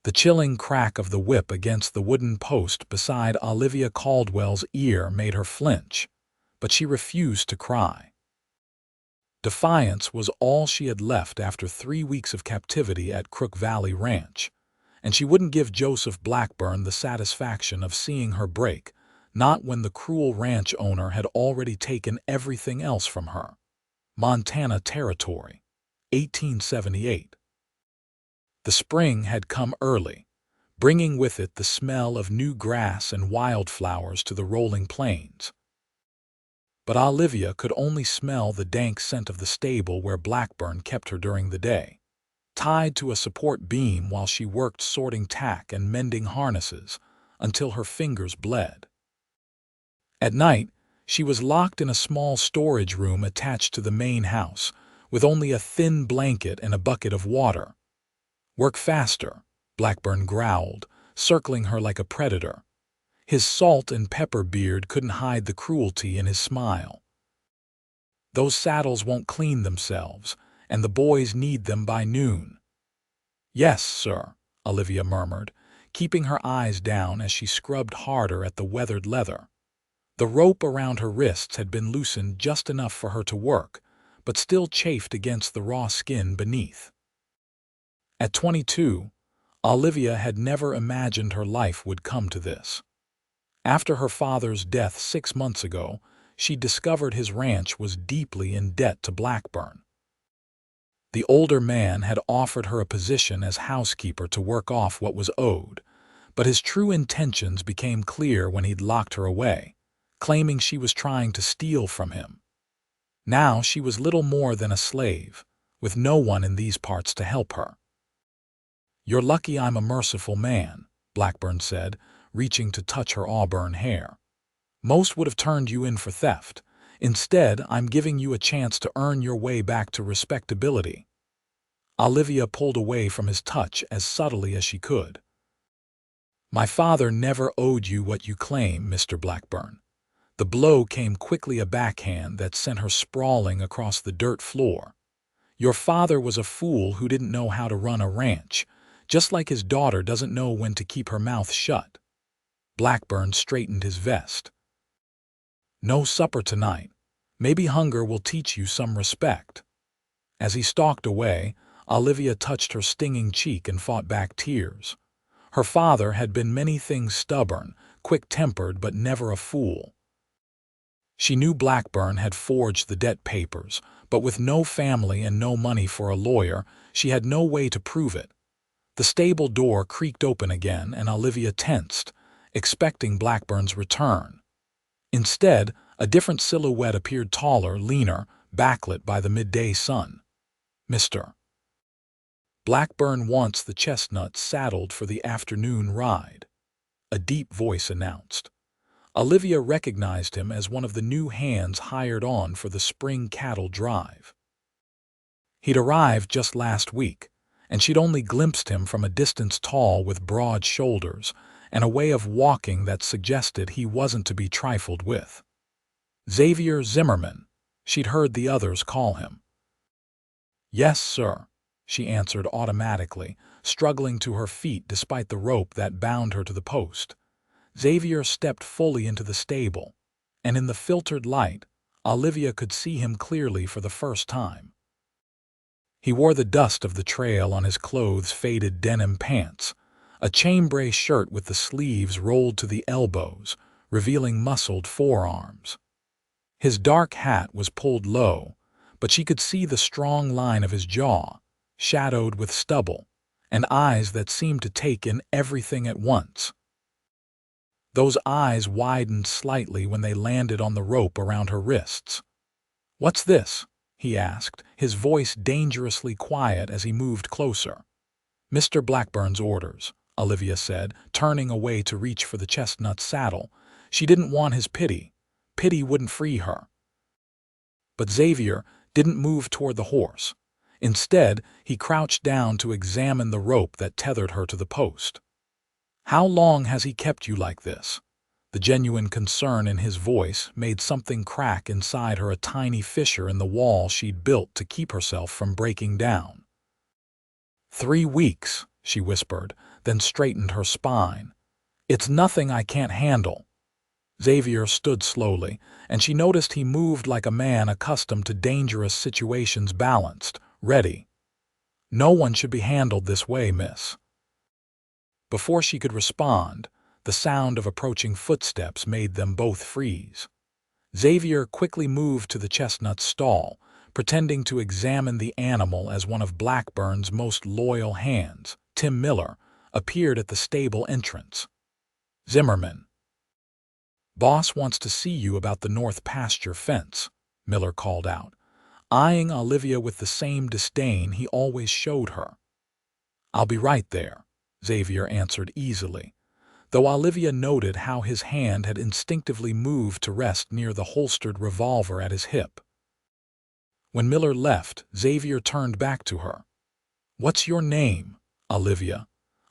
The chilling crack of the whip against the wooden post beside Olivia Caldwell's ear made her flinch, but she refused to cry. Defiance was all she had left after 3 weeks of captivity at Crook Valley Ranch, and she wouldn't give Joseph Blackburn the satisfaction of seeing her break, not when the cruel ranch owner had already taken everything else from her. Montana Territory, 1878. The spring had come early, bringing with it the smell of new grass and wildflowers to the rolling plains. But Olivia could only smell the dank scent of the stable where Blackburn kept her during the day, tied to a support beam while she worked sorting tack and mending harnesses until her fingers bled. At night, she was locked in a small storage room attached to the main house, with only a thin blanket and a bucket of water. "Work faster," Blackburn growled, circling her like a predator. His salt and pepper beard couldn't hide the cruelty in his smile. "Those saddles won't clean themselves, and the boys need them by noon." "Yes, sir," Olivia murmured, keeping her eyes down as she scrubbed harder at the weathered leather. The rope around her wrists had been loosened just enough for her to work, but still chafed against the raw skin beneath. At 22, Olivia had never imagined her life would come to this. After her father's death 6 months ago, she discovered his ranch was deeply in debt to Blackburn. The older man had offered her a position as housekeeper to work off what was owed, but his true intentions became clear when he'd locked her away, claiming she was trying to steal from him. Now she was little more than a slave, with no one in these parts to help her. "You're lucky I'm a merciful man," Blackburn said, reaching to touch her auburn hair. "Most would have turned you in for theft. Instead, I'm giving you a chance to earn your way back to respectability." Olivia pulled away from his touch as subtly as she could. "My father never owed you what you claim, Mr. Blackburn." The blow came quickly, a backhand that sent her sprawling across the dirt floor. "Your father was a fool who didn't know how to run a ranch, just like his daughter doesn't know when to keep her mouth shut." Blackburn straightened his vest. "No supper tonight. Maybe hunger will teach you some respect." As he stalked away, Olivia touched her stinging cheek and fought back tears. Her father had been many things: stubborn, quick-tempered, but never a fool. She knew Blackburn had forged the debt papers, but with no family and no money for a lawyer, she had no way to prove it. The stable door creaked open again, and Olivia tensed, expecting Blackburn's return. Instead, a different silhouette appeared, taller, leaner, backlit by the midday sun. "Mr. Blackburn wants the chestnut saddled for the afternoon ride," a deep voice announced. Olivia recognized him as one of the new hands hired on for the spring cattle drive. He'd arrived just last week, and she'd only glimpsed him from a distance, tall with broad shoulders and a way of walking that suggested he wasn't to be trifled with. "Xavier Zimmerman," she'd heard the others call him. "Yes, sir," she answered automatically, struggling to her feet despite the rope that bound her to the post. Xavier stepped fully into the stable, and in the filtered light, Olivia could see him clearly for the first time. He wore the dust of the trail on his clothes, faded denim pants, a chambray shirt with the sleeves rolled to the elbows, revealing muscled forearms. His dark hat was pulled low, but she could see the strong line of his jaw, shadowed with stubble, and eyes that seemed to take in everything at once. Those eyes widened slightly when they landed on the rope around her wrists. "What's this?" he asked, his voice dangerously quiet as he moved closer. "Mr. Blackburn's orders," Olivia said, turning away to reach for the chestnut saddle. She didn't want his pity. Pity wouldn't free her. But Xavier didn't move toward the horse. Instead, he crouched down to examine the rope that tethered her to the post. "How long has he kept you like this?" The genuine concern in his voice made something crack inside her, a tiny fissure in the wall she'd built to keep herself from breaking down. 3 weeks, she whispered, then straightened her spine. "It's nothing I can't handle." Xavier stood slowly, and she noticed he moved like a man accustomed to dangerous situations, balanced, ready. "No one should be handled this way, miss." Before she could respond, the sound of approaching footsteps made them both freeze. Xavier quickly moved to the chestnut's stall, pretending to examine the animal as one of Blackburn's most loyal hands, Tim Miller, appeared at the stable entrance. "Zimmerman, boss wants to see you about the north pasture fence," Miller called out, eyeing Olivia with the same disdain he always showed her. "I'll be right there," Xavier answered easily, though Olivia noted how his hand had instinctively moved to rest near the holstered revolver at his hip. When Miller left, Xavier turned back to her. "What's your name, Olivia?"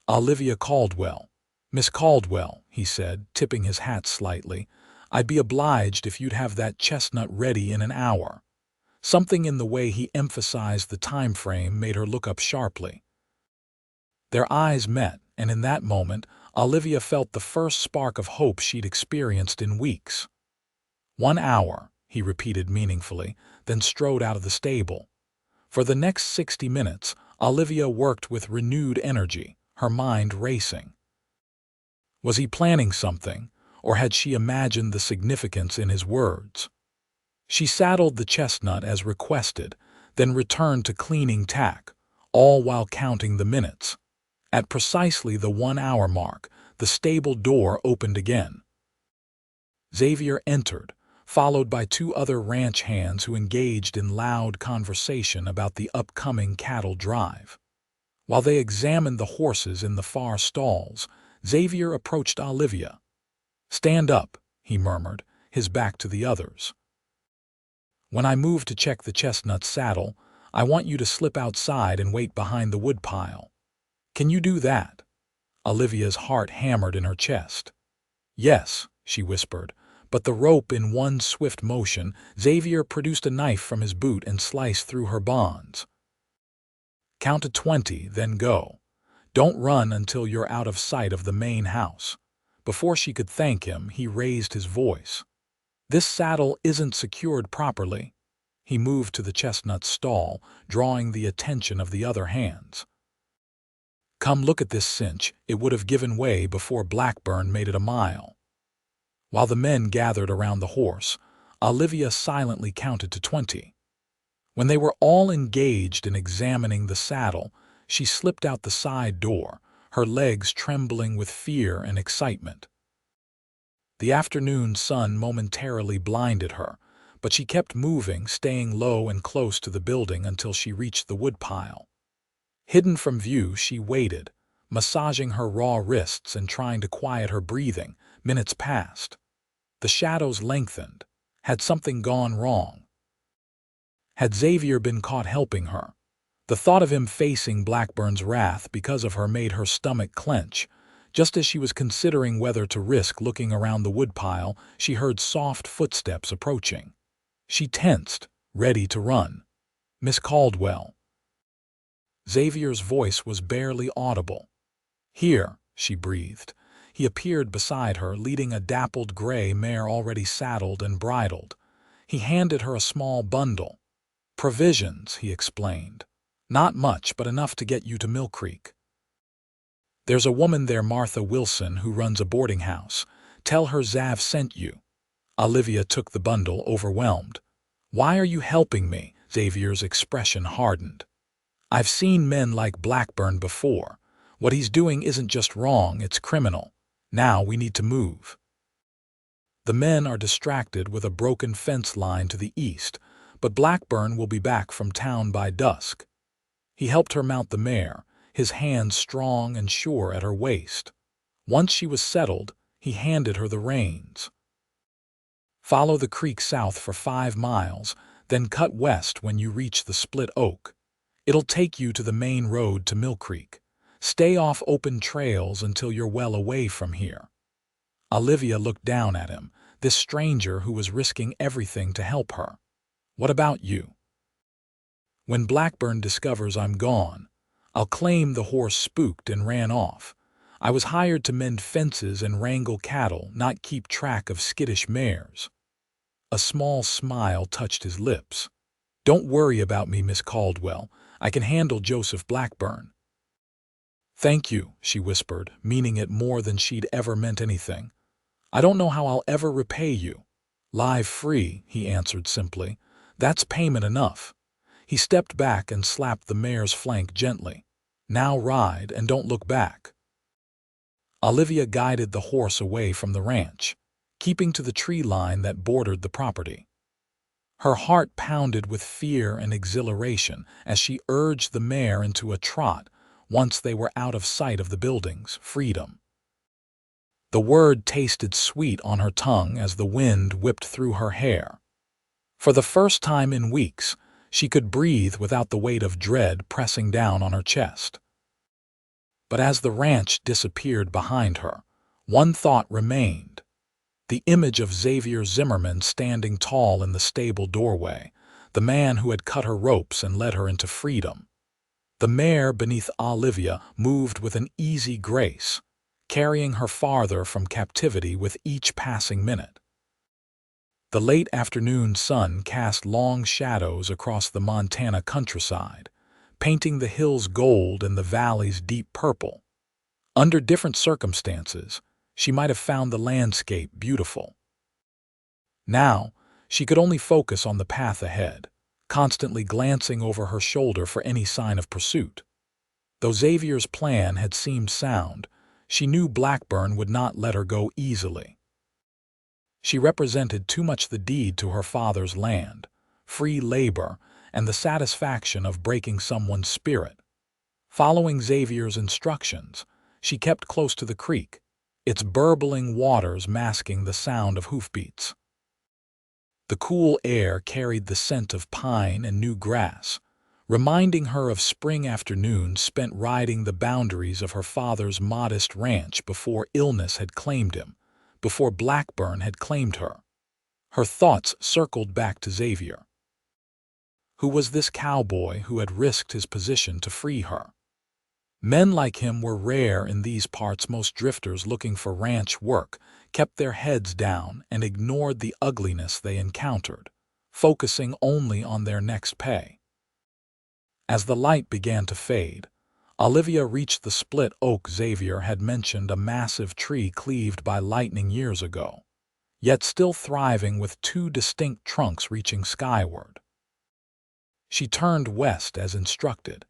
"Olivia Caldwell." "Miss Caldwell," he said, tipping his hat slightly, "I'd be obliged if you'd have that chestnut ready in an hour." Something in the way he emphasized the time frame made her look up sharply. Their eyes met, and in that moment, Olivia felt the first spark of hope she'd experienced in weeks. "1 hour," he repeated meaningfully, then strode out of the stable. For the next 60 minutes, Olivia worked with renewed energy, her mind racing. Was he planning something, or had she imagined the significance in his words? She saddled the chestnut as requested, then returned to cleaning tack, all while counting the minutes. At precisely the 1 hour mark, the stable door opened again. Xavier entered, followed by 2 other ranch hands who engaged in loud conversation about the upcoming cattle drive. While they examined the horses in the far stalls, Xavier approached Olivia. "Stand up," he murmured, his back to the others. "When I move to check the chestnut's saddle, I want you to slip outside and wait behind the woodpile. Can you do that?" Olivia's heart hammered in her chest. "Yes," she whispered, but the rope in one swift motion, Xavier produced a knife from his boot and sliced through her bonds. "Count to 20, then go. Don't run until you're out of sight of the main house." Before she could thank him, he raised his voice. "This saddle isn't secured properly." He moved to the chestnut's stall, drawing the attention of the other hands. "Come look at this cinch. It would have given way before Blackburn made it a mile." While the men gathered around the horse, Olivia silently counted to 20. When they were all engaged in examining the saddle, she slipped out the side door, her legs trembling with fear and excitement. The afternoon sun momentarily blinded her, but she kept moving, staying low and close to the building until she reached the woodpile. Hidden from view, she waited, massaging her raw wrists and trying to quiet her breathing. Minutes passed. The shadows lengthened. Had something gone wrong? Had Xavier been caught helping her? The thought of him facing Blackburn's wrath because of her made her stomach clench. Just as she was considering whether to risk looking around the woodpile, she heard soft footsteps approaching. She tensed, ready to run. "Miss Caldwell." Xavier's voice was barely audible. "Here," she breathed. He appeared beside her, leading a dappled gray mare already saddled and bridled. He handed her a small bundle. "Provisions," he explained. "Not much, but enough to get you to Mill Creek. There's a woman there, Martha Wilson, who runs a boarding house. Tell her Xav sent you." Olivia took the bundle, overwhelmed. "Why are you helping me?" Xavier's expression hardened. "I've seen men like Blackburn before. What he's doing isn't just wrong, it's criminal. Now we need to move." The men are distracted with a broken fence line to the east, but Blackburn will be back from town by dusk. He helped her mount the mare, his hands strong and sure at her waist. Once she was settled, he handed her the reins. "Follow the creek south for 5 miles, then cut west when you reach the Split Oak. It'll take you to the main road to Mill Creek. Stay off open trails until you're well away from here." Olivia looked down at him, this stranger who was risking everything to help her. "What about you?" "When Blackburn discovers I'm gone, I'll claim the horse spooked and ran off. I was hired to mend fences and wrangle cattle, not keep track of skittish mares." A small smile touched his lips. "Don't worry about me, Miss Caldwell. I can handle Joseph Blackburn." "Thank you," she whispered, meaning it more than she'd ever meant anything. "I don't know how I'll ever repay you." "Live free," he answered simply. "That's payment enough." He stepped back and slapped the mare's flank gently. "Now ride, and don't look back." Olivia guided the horse away from the ranch, keeping to the tree line that bordered the property. Her heart pounded with fear and exhilaration as she urged the mare into a trot once they were out of sight of the buildings. Freedom. The word tasted sweet on her tongue as the wind whipped through her hair. For the first time in weeks, she could breathe without the weight of dread pressing down on her chest. But as the ranch disappeared behind her, one thought remained. The image of Xavier Zimmerman standing tall in the stable doorway, the man who had cut her ropes and led her into freedom. The mare beneath Olivia moved with an easy grace, carrying her farther from captivity with each passing minute. The late afternoon sun cast long shadows across the Montana countryside, painting the hills gold and the valleys deep purple. Under different circumstances, she might have found the landscape beautiful. Now, she could only focus on the path ahead, constantly glancing over her shoulder for any sign of pursuit. Though Xavier's plan had seemed sound, she knew Blackburn would not let her go easily. She represented too much the deed to her father's land, free labor, and the satisfaction of breaking someone's spirit. Following Xavier's instructions, she kept close to the creek, its burbling waters masking the sound of hoofbeats. The cool air carried the scent of pine and new grass, reminding her of spring afternoons spent riding the boundaries of her father's modest ranch before illness had claimed him, before Blackburn had claimed her. Her thoughts circled back to Xavier. Who was this cowboy who had risked his position to free her? Men like him were rare in these parts. Most drifters looking for ranch work kept their heads down and ignored the ugliness they encountered, focusing only on their next pay. As the light began to fade, Olivia reached the split oak Xavier had mentioned, a massive tree cleaved by lightning years ago, yet still thriving with two distinct trunks reaching skyward. She turned west as instructed,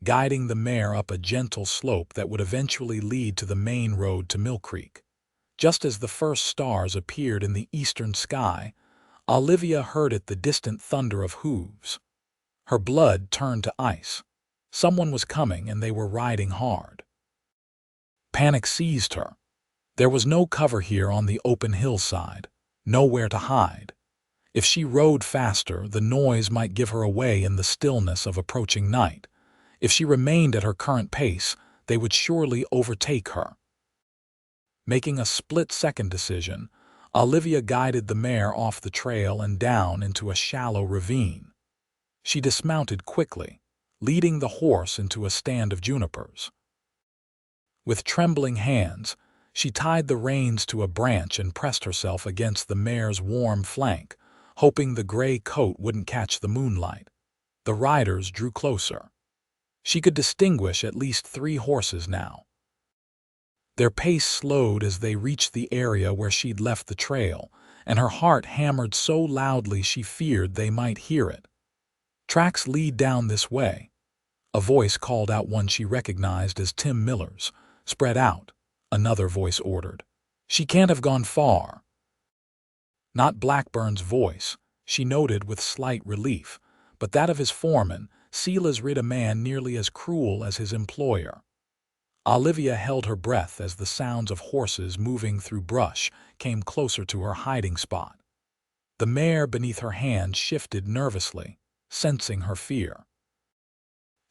guiding the mare up a gentle slope that would eventually lead to the main road to Mill Creek. Just as the first stars appeared in the eastern sky, Olivia heard the distant thunder of hooves. Her blood turned to ice. Someone was coming, and they were riding hard. Panic seized her. There was no cover here on the open hillside, nowhere to hide. If she rode faster, the noise might give her away in the stillness of approaching night. If she remained at her current pace, they would surely overtake her. Making a split-second decision, Olivia guided the mare off the trail and down into a shallow ravine. She dismounted quickly, leading the horse into a stand of junipers. With trembling hands, she tied the reins to a branch and pressed herself against the mare's warm flank, hoping the gray coat wouldn't catch the moonlight. The riders drew closer. She could distinguish at least 3 horses now. Their pace slowed as they reached the area where she'd left the trail, and her heart hammered so loudly she feared they might hear it. "Tracks lead down this way." A voice called out, one she recognized as Tim Miller's. "Spread out," another voice ordered. "She can't have gone far." Not Blackburn's voice, she noted with slight relief, but that of his foreman, Silas Ridd, a man nearly as cruel as his employer. Olivia held her breath as the sounds of horses moving through brush came closer to her hiding spot. The mare beneath her hand shifted nervously, sensing her fear.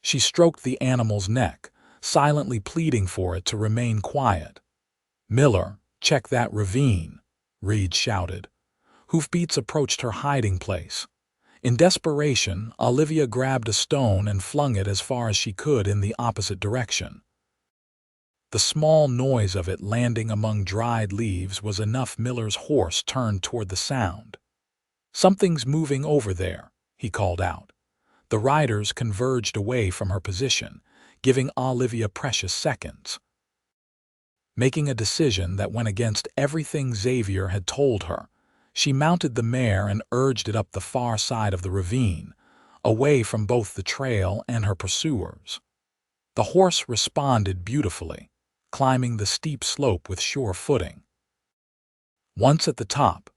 She stroked the animal's neck, silently pleading for it to remain quiet. "Miller, check that ravine," Reed shouted. Hoofbeats approached her hiding place. In desperation, Olivia grabbed a stone and flung it as far as she could in the opposite direction. The small noise of it landing among dried leaves was enough. Miller's horse turned toward the sound. "Something's moving over there," he called out. The riders converged away from her position, giving Olivia precious seconds. Making a decision that went against everything Xavier had told her, she mounted the mare and urged it up the far side of the ravine, away from both the trail and her pursuers. The horse responded beautifully, climbing the steep slope with sure footing. Once at the top,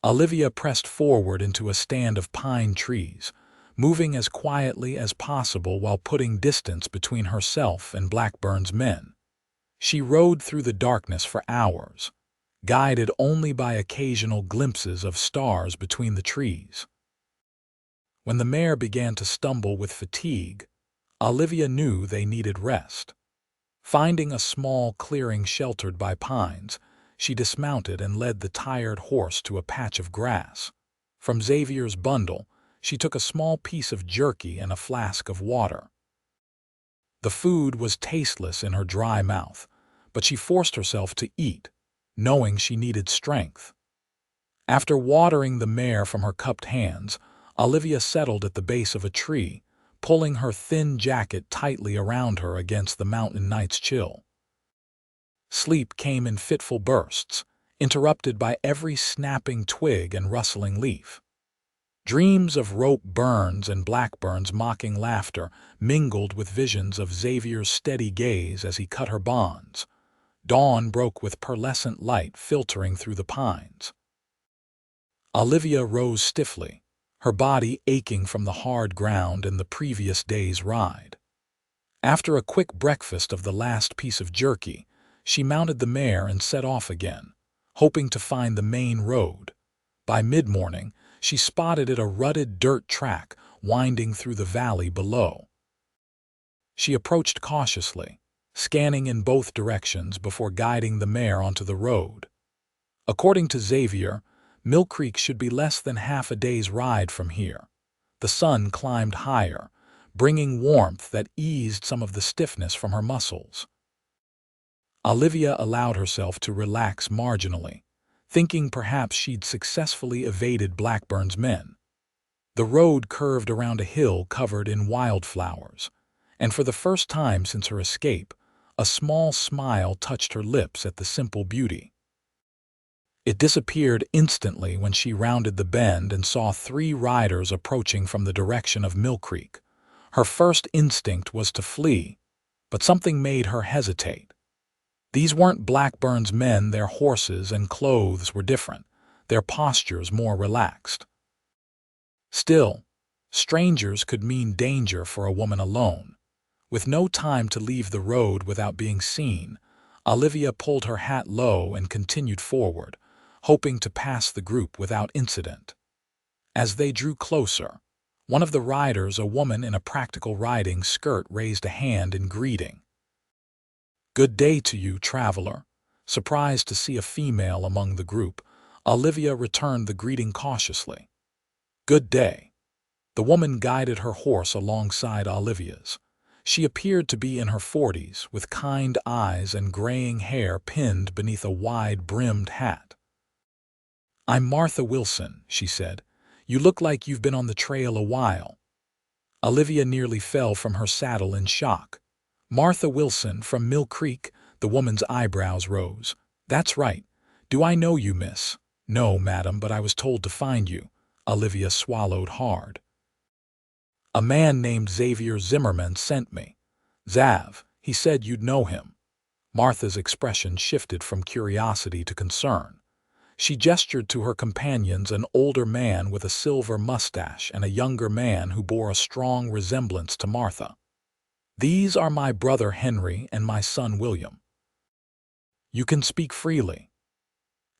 Olivia pressed forward into a stand of pine trees, moving as quietly as possible while putting distance between herself and Blackburn's men. She rode through the darkness for hours, guided only by occasional glimpses of stars between the trees. When the mare began to stumble with fatigue, Olivia knew they needed rest. Finding a small clearing sheltered by pines, she dismounted and led the tired horse to a patch of grass. From Xavier's bundle, she took a small piece of jerky and a flask of water. The food was tasteless in her dry mouth, but she forced herself to eat, knowing she needed strength. After watering the mare from her cupped hands, Olivia settled at the base of a tree, pulling her thin jacket tightly around her against the mountain night's chill. Sleep came in fitful bursts, interrupted by every snapping twig and rustling leaf. Dreams of rope burns and Blackburn's mocking laughter mingled with visions of Xavier's steady gaze as he cut her bonds. Dawn broke with pearlescent light filtering through the pines. Olivia rose stiffly, her body aching from the hard ground and the previous day's ride. After a quick breakfast of the last piece of jerky, she mounted the mare and set off again, hoping to find the main road. By mid-morning, she spotted a rutted dirt track winding through the valley below. She approached cautiously, scanning in both directions before guiding the mare onto the road. According to Xavier, Mill Creek should be less than half a day's ride from here. The sun climbed higher, bringing warmth that eased some of the stiffness from her muscles. Olivia allowed herself to relax marginally, thinking perhaps she'd successfully evaded Blackburn's men. The road curved around a hill covered in wildflowers, and for the first time since her escape, a small smile touched her lips at the simple beauty. It disappeared instantly when she rounded the bend and saw 3 riders approaching from the direction of Mill Creek. Her first instinct was to flee, but something made her hesitate. These weren't Blackburn's men. Their horses and clothes were different, their postures more relaxed. Still, strangers could mean danger for a woman alone. With no time to leave the road without being seen, Olivia pulled her hat low and continued forward, hoping to pass the group without incident. As they drew closer, one of the riders, a woman in a practical riding skirt, raised a hand in greeting. "Good day to you, traveler." Surprised to see a female among the group, Olivia returned the greeting cautiously. "Good day." The woman guided her horse alongside Olivia's. She appeared to be in her 40s, with kind eyes and graying hair pinned beneath a wide-brimmed hat. "I'm Martha Wilson," she said. "You look like you've been on the trail a while." Olivia nearly fell from her saddle in shock. "Martha Wilson from Mill Creek?" The woman's eyebrows rose. "That's right. Do I know you, miss?" "No, madam, but I was told to find you." Olivia swallowed hard. "A man named Xavier Zimmerman sent me." "Zav, he said you'd know him." Martha's expression shifted from curiosity to concern. She gestured to her companions, an older man with a silver mustache and a younger man who bore a strong resemblance to Martha. "These are my brother Henry and my son William." "You can speak freely."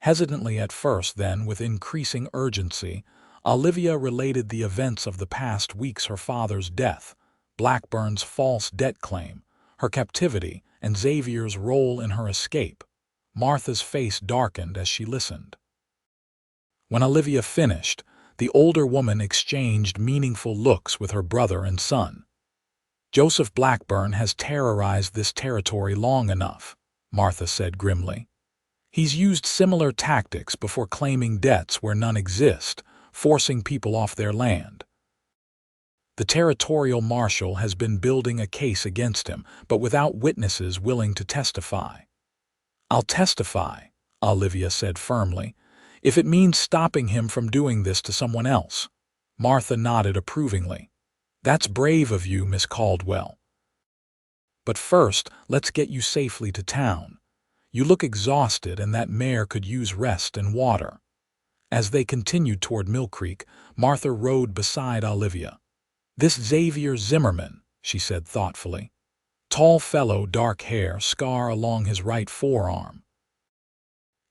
Hesitantly at first, then with increasing urgency, Olivia related the events of the past weeks: her father's death, Blackburn's false debt claim, her captivity, and Xavier's role in her escape. Martha's face darkened as she listened. When Olivia finished, The older woman exchanged meaningful looks with her brother and son. "Joseph Blackburn has terrorized this territory long enough," Martha said grimly. "He's used similar tactics before claiming debts where none exist, forcing people off their land. The territorial marshal has been building a case against him, but without witnesses willing to testify." "I'll testify," Olivia said firmly, "if it means stopping him from doing this to someone else." Martha nodded approvingly. "That's brave of you, Miss Caldwell. But first, let's get you safely to town. You look exhausted, and that mare could use rest and water." As they continued toward Mill Creek, Martha rode beside Olivia. "This Xavier Zimmerman," she said thoughtfully. "Tall fellow, dark hair, scar along his right forearm."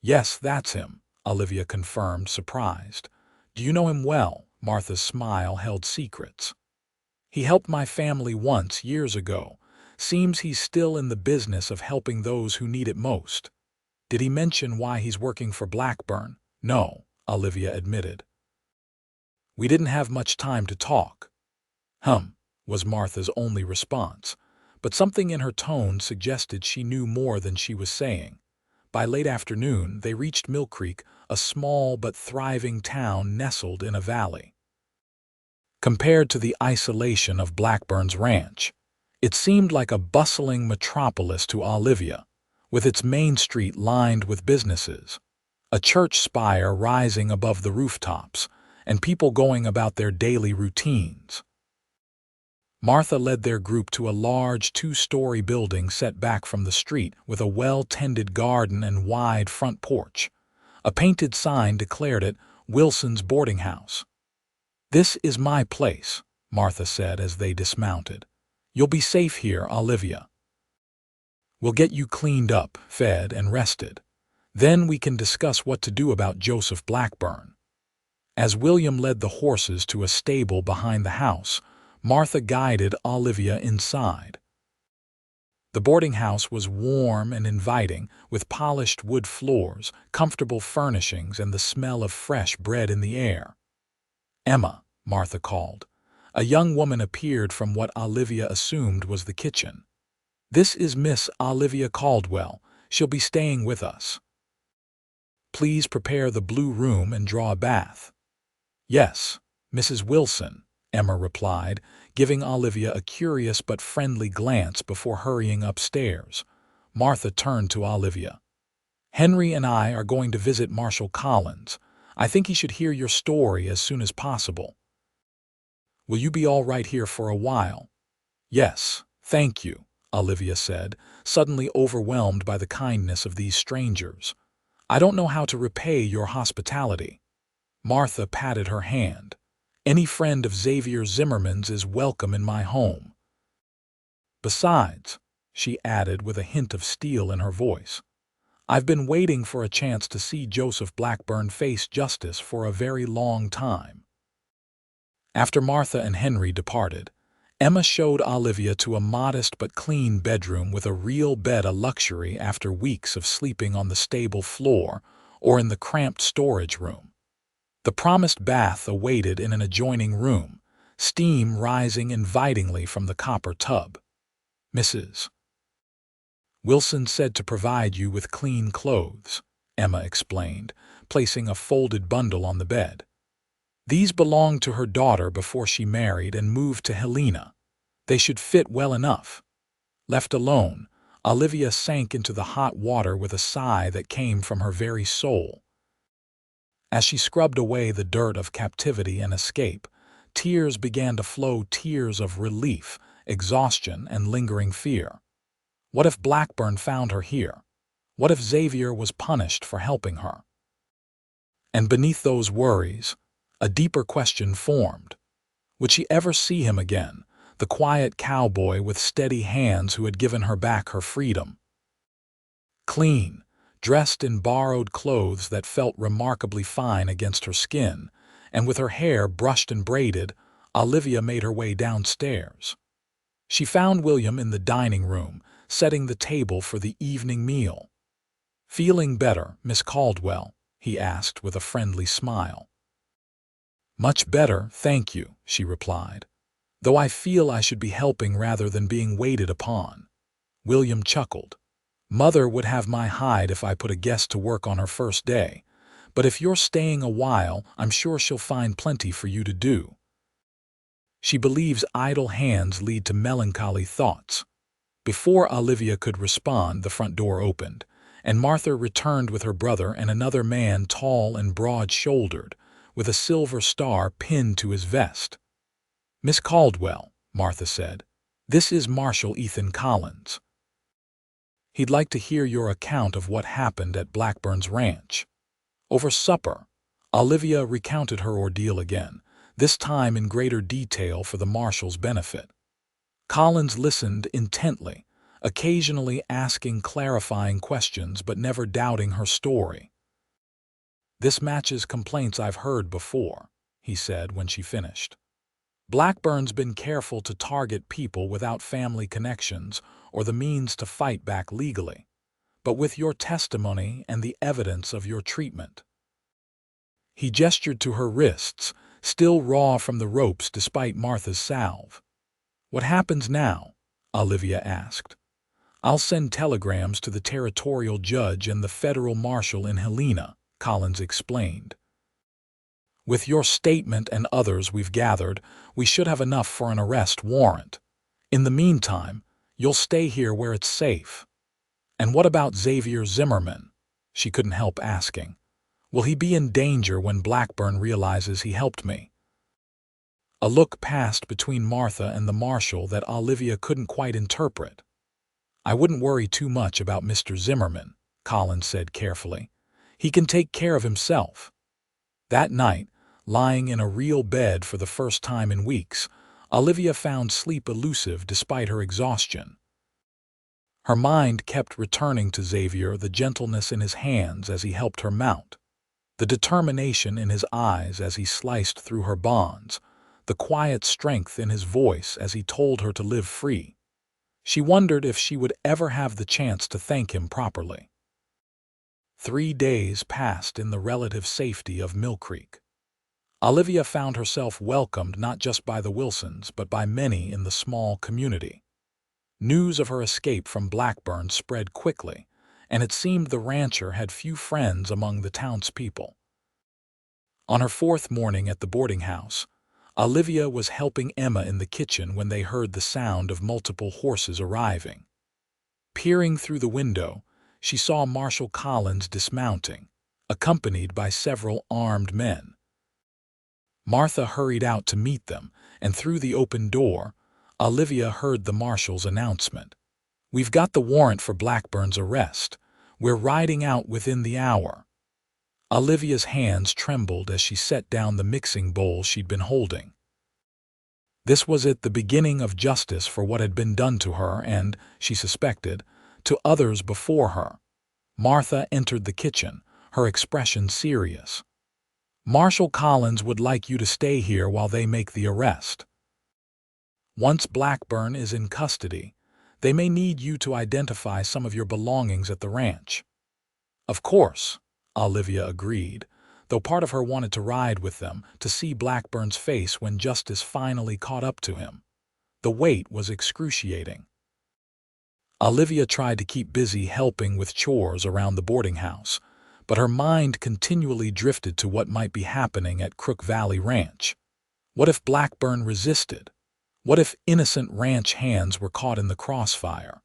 "Yes, that's him," Olivia confirmed, surprised. "Do you know him well?" Martha's smile held secrets. "He helped my family once, years ago. Seems he's still in the business of helping those who need it most." "Did he mention why he's working for Blackburn?" "No," Olivia admitted. "We didn't have much time to talk." Was Martha's only response, but something in her tone suggested she knew more than she was saying. By late afternoon, they reached Mill Creek, a small but thriving town nestled in a valley. Compared to the isolation of Blackburn's ranch, it seemed like a bustling metropolis to Olivia, with its main street lined with businesses, a church spire rising above the rooftops, and people going about their daily routines. Martha led their group to a large two-story building set back from the street with a well-tended garden and wide front porch. A painted sign declared it Wilson's boarding house. "This is my place," Martha said as they dismounted. "You'll be safe here, Olivia. We'll get you cleaned up, fed, and rested. Then we can discuss what to do about Joseph Blackburn." As William led the horses to a stable behind the house, Martha guided Olivia inside. The boarding house was warm and inviting, with polished wood floors, comfortable furnishings, and the smell of fresh bread in the air. "Emma," Martha called. A young woman appeared from what Olivia assumed was the kitchen. "This is Miss Olivia Caldwell. She'll be staying with us. Please prepare the blue room and draw a bath." "Yes, Mrs. Wilson," Emma replied, giving Olivia a curious but friendly glance before hurrying upstairs. Martha turned to Olivia. "Henry and I are going to visit Marshal Collins. I think he should hear your story as soon as possible. Will you be all right here for a while?" "Yes, thank you," Olivia said, suddenly overwhelmed by the kindness of these strangers. "I don't know how to repay your hospitality." Martha patted her hand. "Any friend of Xavier Zimmerman's is welcome in my home. Besides," she added with a hint of steel in her voice, "I've been waiting for a chance to see Joseph Blackburn face justice for a very long time." After Martha and Henry departed, Emma showed Olivia to a modest but clean bedroom with a real bed, a luxury after weeks of sleeping on the stable floor or in the cramped storage room. The promised bath awaited in an adjoining room, steam rising invitingly from the copper tub. "Mrs. Wilson said to provide you with clean clothes," Emma explained, placing a folded bundle on the bed. "These belonged to her daughter before she married and moved to Helena. They should fit well enough." Left alone, Olivia sank into the hot water with a sigh that came from her very soul. As she scrubbed away the dirt of captivity and escape, tears began to flow, tears of relief, exhaustion, and lingering fear. What if Blackburn found her here? What if Xavier was punished for helping her? And beneath those worries, a deeper question formed. Would she ever see him again, the quiet cowboy with steady hands who had given her back her freedom? Clean, dressed in borrowed clothes that felt remarkably fine against her skin, and with her hair brushed and braided, Olivia made her way downstairs. She found William in the dining room, setting the table for the evening meal. "Feeling better, Miss Caldwell?" he asked with a friendly smile. "Much better, thank you," she replied, "though I feel I should be helping rather than being waited upon." William chuckled. "Mother would have my hide if I put a guest to work on her first day, but if you're staying a while, I'm sure she'll find plenty for you to do. She believes idle hands lead to melancholy thoughts." Before Olivia could respond, the front door opened, and Martha returned with her brother and another man tall and broad-shouldered, with a silver star pinned to his vest. "Miss Caldwell," Martha said, "this is Marshal Ethan Collins. He'd like to hear your account of what happened at Blackburn's ranch." Over supper, Olivia recounted her ordeal again, this time in greater detail for the marshal's benefit. Collins listened intently, occasionally asking clarifying questions but never doubting her story. "This matches complaints I've heard before," he said when she finished. "Blackburn's been careful to target people without family connections or the means to fight back legally, but with your testimony and the evidence of your treatment." He gestured to her wrists, still raw from the ropes despite Martha's salve. "What happens now?" Olivia asked. "I'll send telegrams to the territorial judge and the federal marshal in Helena," Collins explained. "With your statement and others we've gathered, we should have enough for an arrest warrant. In the meantime, you'll stay here where it's safe." "And what about Xavier Zimmerman?" she couldn't help asking. "Will he be in danger when Blackburn realizes he helped me?" A look passed between Martha and the marshal that Olivia couldn't quite interpret. "I wouldn't worry too much about Mr. Zimmerman," Collins said carefully. "He can take care of himself." That night, lying in a real bed for the first time in weeks, Olivia found sleep elusive despite her exhaustion. Her mind kept returning to Xavier, the gentleness in his hands as he helped her mount, the determination in his eyes as he sliced through her bonds, the quiet strength in his voice as he told her to live free. She wondered if she would ever have the chance to thank him properly. 3 days passed in the relative safety of Mill Creek. Olivia found herself welcomed not just by the Wilsons, but by many in the small community. News of her escape from Blackburn spread quickly, and it seemed the rancher had few friends among the townspeople. On her 4th morning at the boarding house, Olivia was helping Emma in the kitchen when they heard the sound of multiple horses arriving. Peering through the window, she saw Marshal Collins dismounting, accompanied by several armed men. Martha hurried out to meet them, and through the open door, Olivia heard the marshal's announcement. "We've got the warrant for Blackburn's arrest. We're riding out within the hour." Olivia's hands trembled as she set down the mixing bowl she'd been holding. This was the beginning of justice for what had been done to her and, she suspected, to others before her. Martha entered the kitchen, her expression serious. "Marshal Collins would like you to stay here while they make the arrest. Once Blackburn is in custody, they may need you to identify some of your belongings at the ranch." "Of course," Olivia agreed, though part of her wanted to ride with them to see Blackburn's face when justice finally caught up to him. The wait was excruciating. Olivia tried to keep busy helping with chores around the boarding house, but her mind continually drifted to what might be happening at Crook Valley Ranch. What if Blackburn resisted? What if innocent ranch hands were caught in the crossfire?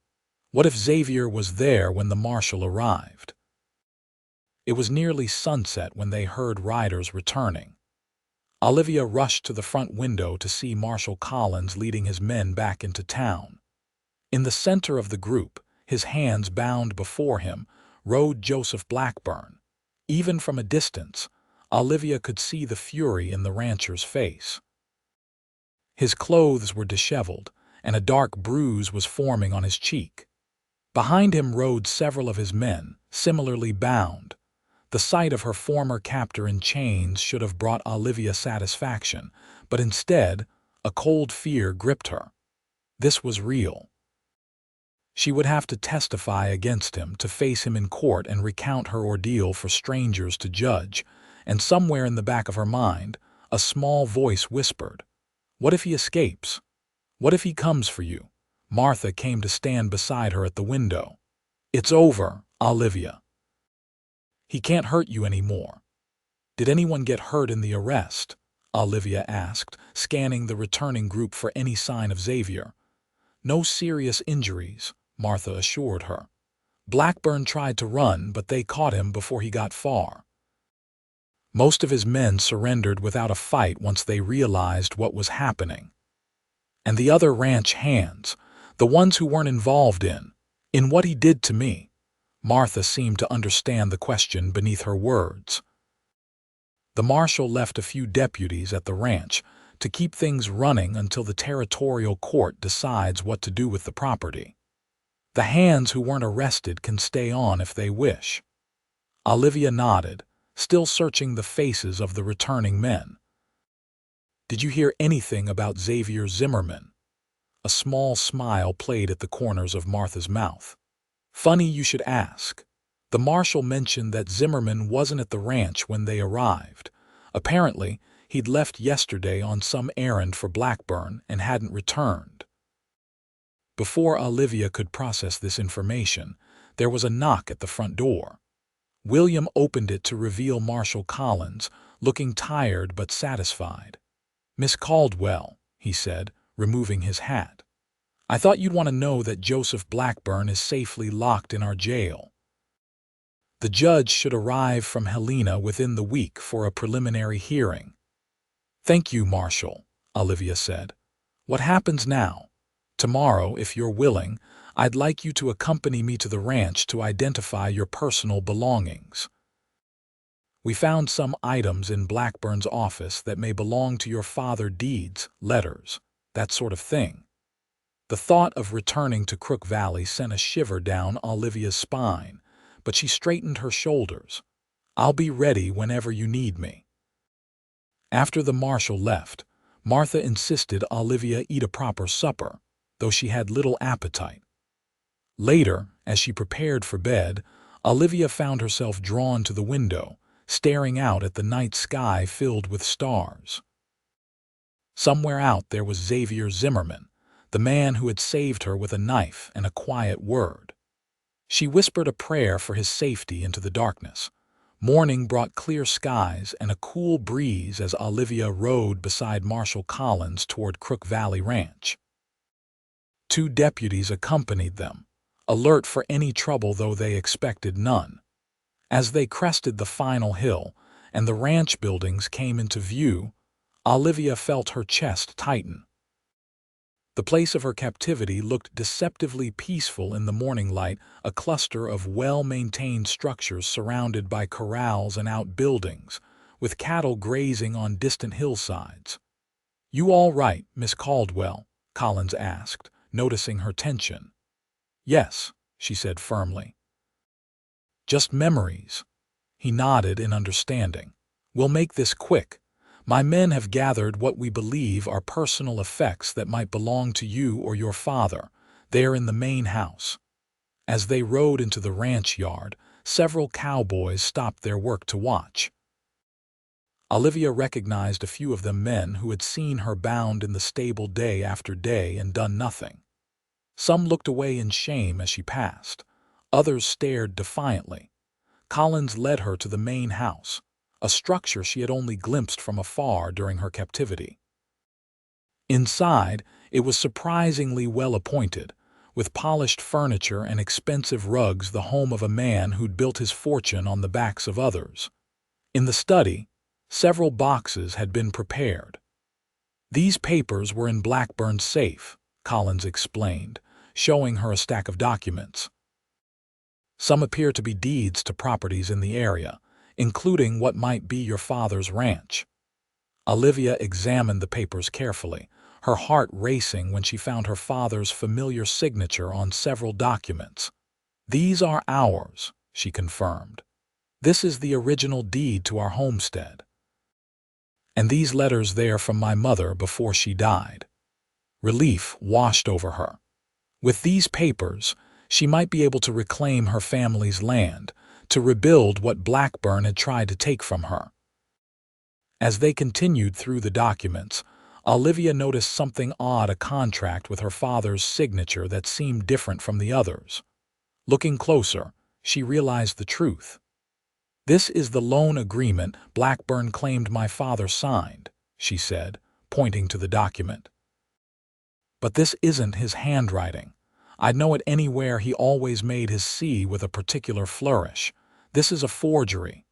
What if Xavier was there when the marshal arrived? It was nearly sunset when they heard riders returning. Olivia rushed to the front window to see Marshal Collins leading his men back into town. In the center of the group, his hands bound before him, rode Joseph Blackburn. Even from a distance, Olivia could see the fury in the rancher's face. His clothes were disheveled, and a dark bruise was forming on his cheek. Behind him rode several of his men, similarly bound. The sight of her former captor in chains should have brought Olivia satisfaction, but instead, a cold fear gripped her. This was real. She would have to testify against him, to face him in court and recount her ordeal for strangers to judge, and somewhere in the back of her mind, A small voice whispered, "What if he escapes? What if he comes for you?" Martha came to stand beside her at the window. "It's over, Olivia. He can't hurt you anymore." "Did anyone get hurt in the arrest?" Olivia asked, scanning the returning group for any sign of Xavier. "No serious injuries," Martha assured her. "Blackburn tried to run, but they caught him before he got far. Most of his men surrendered without a fight once they realized what was happening." "And the other ranch hands, the ones who weren't involved in what he did to me?" Martha seemed to understand the question beneath her words. "The marshal left a few deputies at the ranch to keep things running until the territorial court decides what to do with the property. The hands who weren't arrested can stay on if they wish." Olivia nodded, still searching the faces of the returning men. "Did you hear anything about Xavier Zimmerman?" A small smile played at the corners of Martha's mouth. "Funny you should ask. The marshal mentioned that Zimmerman wasn't at the ranch when they arrived. Apparently, he'd left yesterday on some errand for Blackburn and hadn't returned." Before Olivia could process this information, there was a knock at the front door. William opened it to reveal Marshal Collins, looking tired but satisfied. "Miss Caldwell," he said, removing his hat. "I thought you'd want to know that Joseph Blackburn is safely locked in our jail. The judge should arrive from Helena within the week for a preliminary hearing." "Thank you, Marshal," Olivia said. "What happens now? Tomorrow, if you're willing, I'd like you to accompany me to the ranch to identify your personal belongings. We found some items in Blackburn's office that may belong to your father, deeds, letters, that sort of thing." The thought of returning to Crook Valley sent a shiver down Olivia's spine, but she straightened her shoulders. "I'll be ready whenever you need me." After the marshal left, Martha insisted Olivia eat a proper supper, though she had little appetite. Later, as she prepared for bed, Olivia found herself drawn to the window, staring out at the night sky filled with stars. Somewhere out there was Xavier Zimmerman, the man who had saved her with a knife and a quiet word. She whispered a prayer for his safety into the darkness. Morning brought clear skies and a cool breeze as Olivia rode beside Marshal Collins toward Crook Valley Ranch. 2 deputies accompanied them, alert for any trouble though they expected none. As they crested the final hill and the ranch buildings came into view, Olivia felt her chest tighten. The place of her captivity looked deceptively peaceful in the morning light, a cluster of well-maintained structures surrounded by corrals and outbuildings, with cattle grazing on distant hillsides. "You all right, Miss Caldwell?" Collins asked, noticing her tension. "Yes," she said firmly. "Just memories." He nodded in understanding. "We'll make this quick. My men have gathered what we believe are personal effects that might belong to you or your father. They're in the main house." As they rode into the ranch yard, several cowboys stopped their work to watch. Olivia recognized a few of the men who had seen her bound in the stable day after day and done nothing. Some looked away in shame as she passed. Others stared defiantly. Collins led her to the main house, a structure she had only glimpsed from afar during her captivity. Inside, it was surprisingly well appointed, with polished furniture and expensive rugs, the home of a man who'd built his fortune on the backs of others. In the study, several boxes had been prepared. "These papers were in Blackburn's safe," Collins explained, showing her a stack of documents. "Some appear to be deeds to properties in the area, including what might be your father's ranch." Olivia examined the papers carefully, her heart racing when she found her father's familiar signature on several documents. "These are ours," she confirmed. "This is the original deed to our homestead. And these letters there from my mother before she died." Relief washed over her. With these papers, she might be able to reclaim her family's land, to rebuild what Blackburn had tried to take from her. As they continued through the documents, Olivia noticed something odd, a contract with her father's signature that seemed different from the others. Looking closer, she realized the truth. "This is the loan agreement Blackburn claimed my father signed," she said, pointing to the document. "But this isn't his handwriting. I'd know it anywhere. He always made his C with a particular flourish. This is a forgery."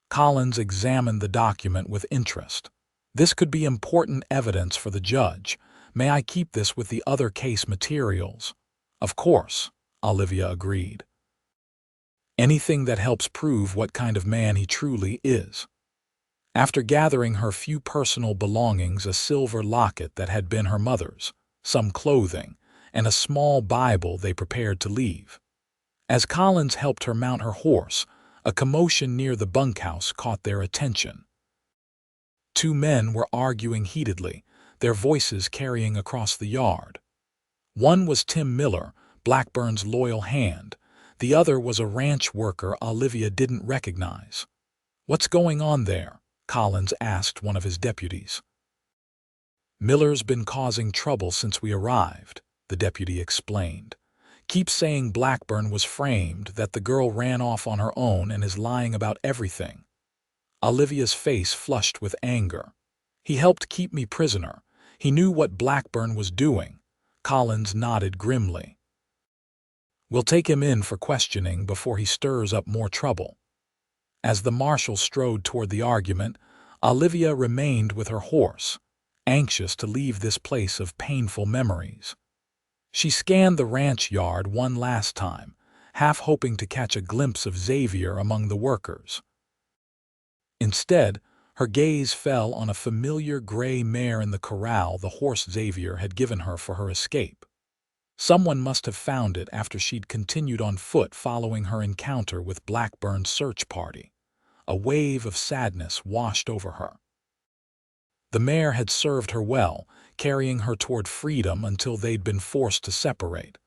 Collins examined the document with interest. "This could be important evidence for the judge. May I keep this with the other case materials?" "Of course," Olivia agreed. "Anything that helps prove what kind of man he truly is." After gathering her few personal belongings, a silver locket that had been her mother's, some clothing, and a small Bible, they prepared to leave. As Collins helped her mount her horse, a commotion near the bunkhouse caught their attention. Two men were arguing heatedly, their voices carrying across the yard. One was Tim Miller, Blackburn's loyal hand. The other was a ranch worker Olivia didn't recognize. "What's going on there?" Collins asked one of his deputies. "Miller's been causing trouble since we arrived," the deputy explained. "Keeps saying Blackburn was framed, that the girl ran off on her own, and is lying about everything." Olivia's face flushed with anger. "He helped keep me prisoner. He knew what Blackburn was doing." Collins nodded grimly. "We'll take him in for questioning before he stirs up more trouble." As the marshal strode toward the argument, Olivia remained with her horse, anxious to leave this place of painful memories. She scanned the ranch yard one last time, half hoping to catch a glimpse of Xavier among the workers. Instead, her gaze fell on a familiar gray mare in the corral, the horse Xavier had given her for her escape. Someone must have found it after she'd continued on foot following her encounter with Blackburn's search party. A wave of sadness washed over her. The mare had served her well, carrying her toward freedom until they'd been forced to separate.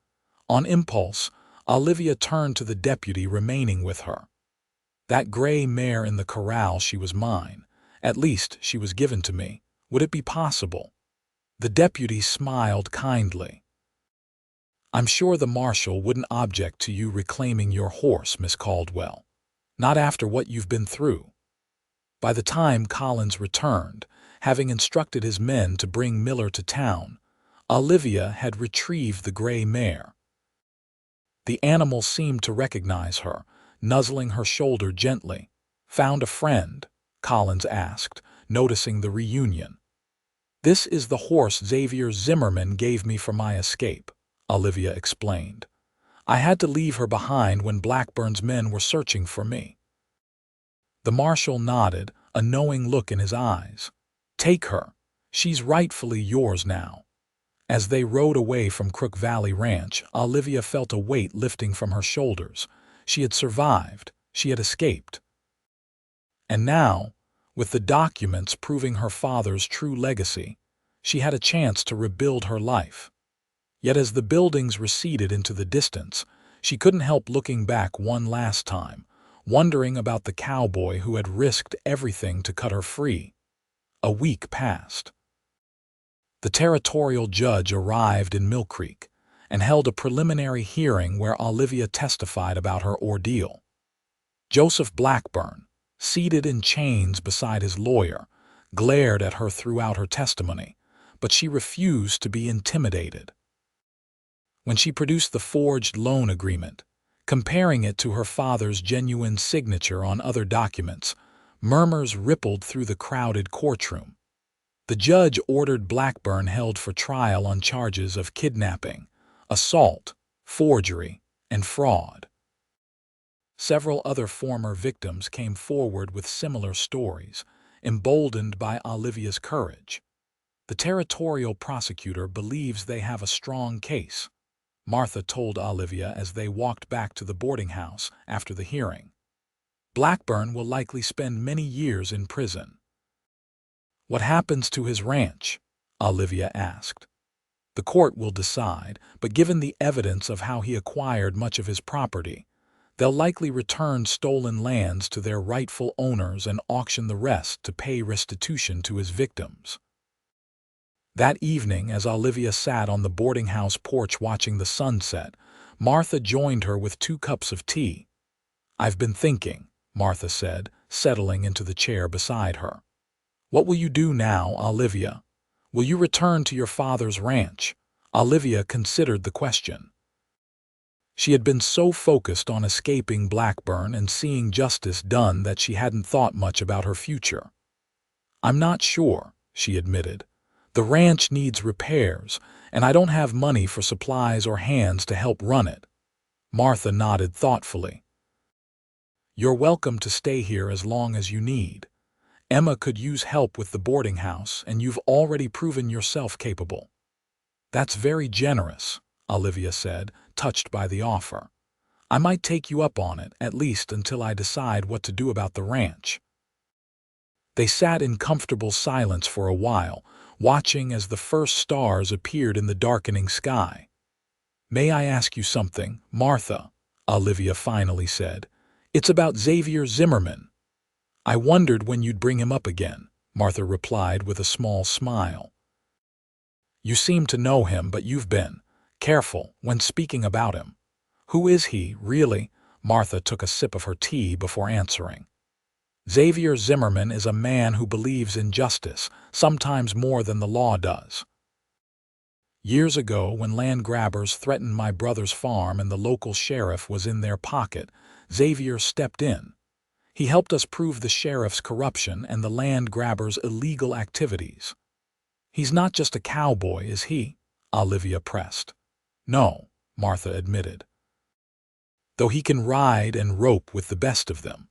On impulse, Olivia turned to the deputy remaining with her. "That gray mare in the corral, she was mine. At least, she was given to me. Would it be possible?" The deputy smiled kindly. "I'm sure the marshal wouldn't object to you reclaiming your horse, Miss Caldwell. Not after what you've been through." By the time Collins returned, having instructed his men to bring Miller to town, Olivia had retrieved the gray mare. The animal seemed to recognize her, nuzzling her shoulder gently. "Found a friend?" Collins asked, noticing the reunion. "This is the horse Xavier Zimmerman gave me for my escape," Olivia explained. "I had to leave her behind when Blackburn's men were searching for me." The marshal nodded, a knowing look in his eyes. "Take her. She's rightfully yours now." As they rode away from Crook Valley Ranch, Olivia felt a weight lifting from her shoulders. She had survived. She had escaped. And now, with the documents proving her father's true legacy, she had a chance to rebuild her life. Yet as the buildings receded into the distance, she couldn't help looking back one last time, wondering about the cowboy who had risked everything to cut her free. A week passed. The territorial judge arrived in Mill Creek and held a preliminary hearing where Olivia testified about her ordeal. Joseph Blackburn, seated in chains beside his lawyer, glared at her throughout her testimony, but she refused to be intimidated. When she produced the forged loan agreement, comparing it to her father's genuine signature on other documents, murmurs rippled through the crowded courtroom. The judge ordered Blackburn held for trial on charges of kidnapping, assault, forgery, and fraud. Several other former victims came forward with similar stories, emboldened by Olivia's courage. "The territorial prosecutor believes they have a strong case," Martha told Olivia as they walked back to the boarding house after the hearing. "Blackburn will likely spend many years in prison." "What happens to his ranch?" Olivia asked. "The court will decide, but given the evidence of how he acquired much of his property, They'll likely return stolen lands to their rightful owners and auction the rest to pay restitution to his victims. That evening, as Olivia sat on the boarding house porch watching the sunset, Martha joined her with 2 cups of tea. "I've been thinking," Martha said, settling into the chair beside her. "What will you do now, Olivia? Will you return to your father's ranch?" Olivia considered the question. She had been so focused on escaping Blackburn and seeing justice done that she hadn't thought much about her future. "I'm not sure," she admitted. "The ranch needs repairs, and I don't have money for supplies or hands to help run it." Martha nodded thoughtfully. "You're welcome to stay here as long as you need. Emma could use help with the boarding house, and you've already proven yourself capable." "That's very generous," Olivia said, touched by the offer. "I might take you up on it, at least until I decide what to do about the ranch." They sat in comfortable silence for a while, watching as the first stars appeared in the darkening sky. "May I ask you something, Martha?" Olivia finally said. "It's about Xavier Zimmerman." "I wondered when you'd bring him up again," Martha replied with a small smile. "You seem to know him, but you've been careful when speaking about him." "Who is he, really?" Martha took a sip of her tea before answering. "Xavier Zimmerman is a man who believes in justice, sometimes more than the law does. Years ago, when land grabbers threatened my brother's farm and the local sheriff was in their pocket, Xavier stepped in. He helped us prove the sheriff's corruption and the land grabbers' illegal activities." "He's not just a cowboy, is he?" Olivia pressed. "No," Martha admitted. "Though he can ride and rope with the best of them.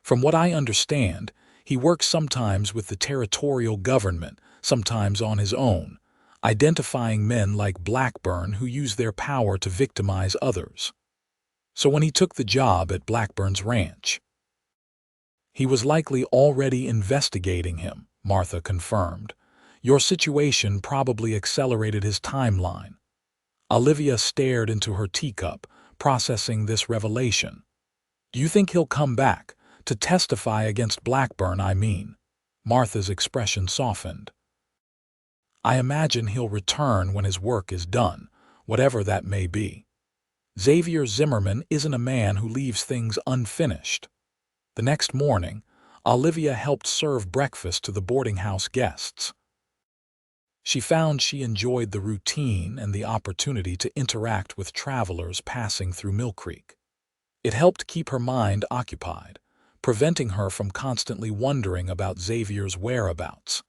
From what I understand, he works sometimes with the territorial government, sometimes on his own, identifying men like Blackburn who use their power to victimize others. So when he took the job at Blackburn's ranch, he was likely already investigating him," Martha confirmed. "Your situation probably accelerated his timeline." Olivia stared into her teacup, processing this revelation. "Do you think he'll come back? To testify against Blackburn, I mean." Martha's expression softened. "I imagine he'll return when his work is done, whatever that may be. Xavier Zimmerman isn't a man who leaves things unfinished." The next morning, Olivia helped serve breakfast to the boarding house guests. She found she enjoyed the routine and the opportunity to interact with travelers passing through Mill Creek. It helped keep her mind occupied, preventing her from constantly wondering about Xavier's whereabouts.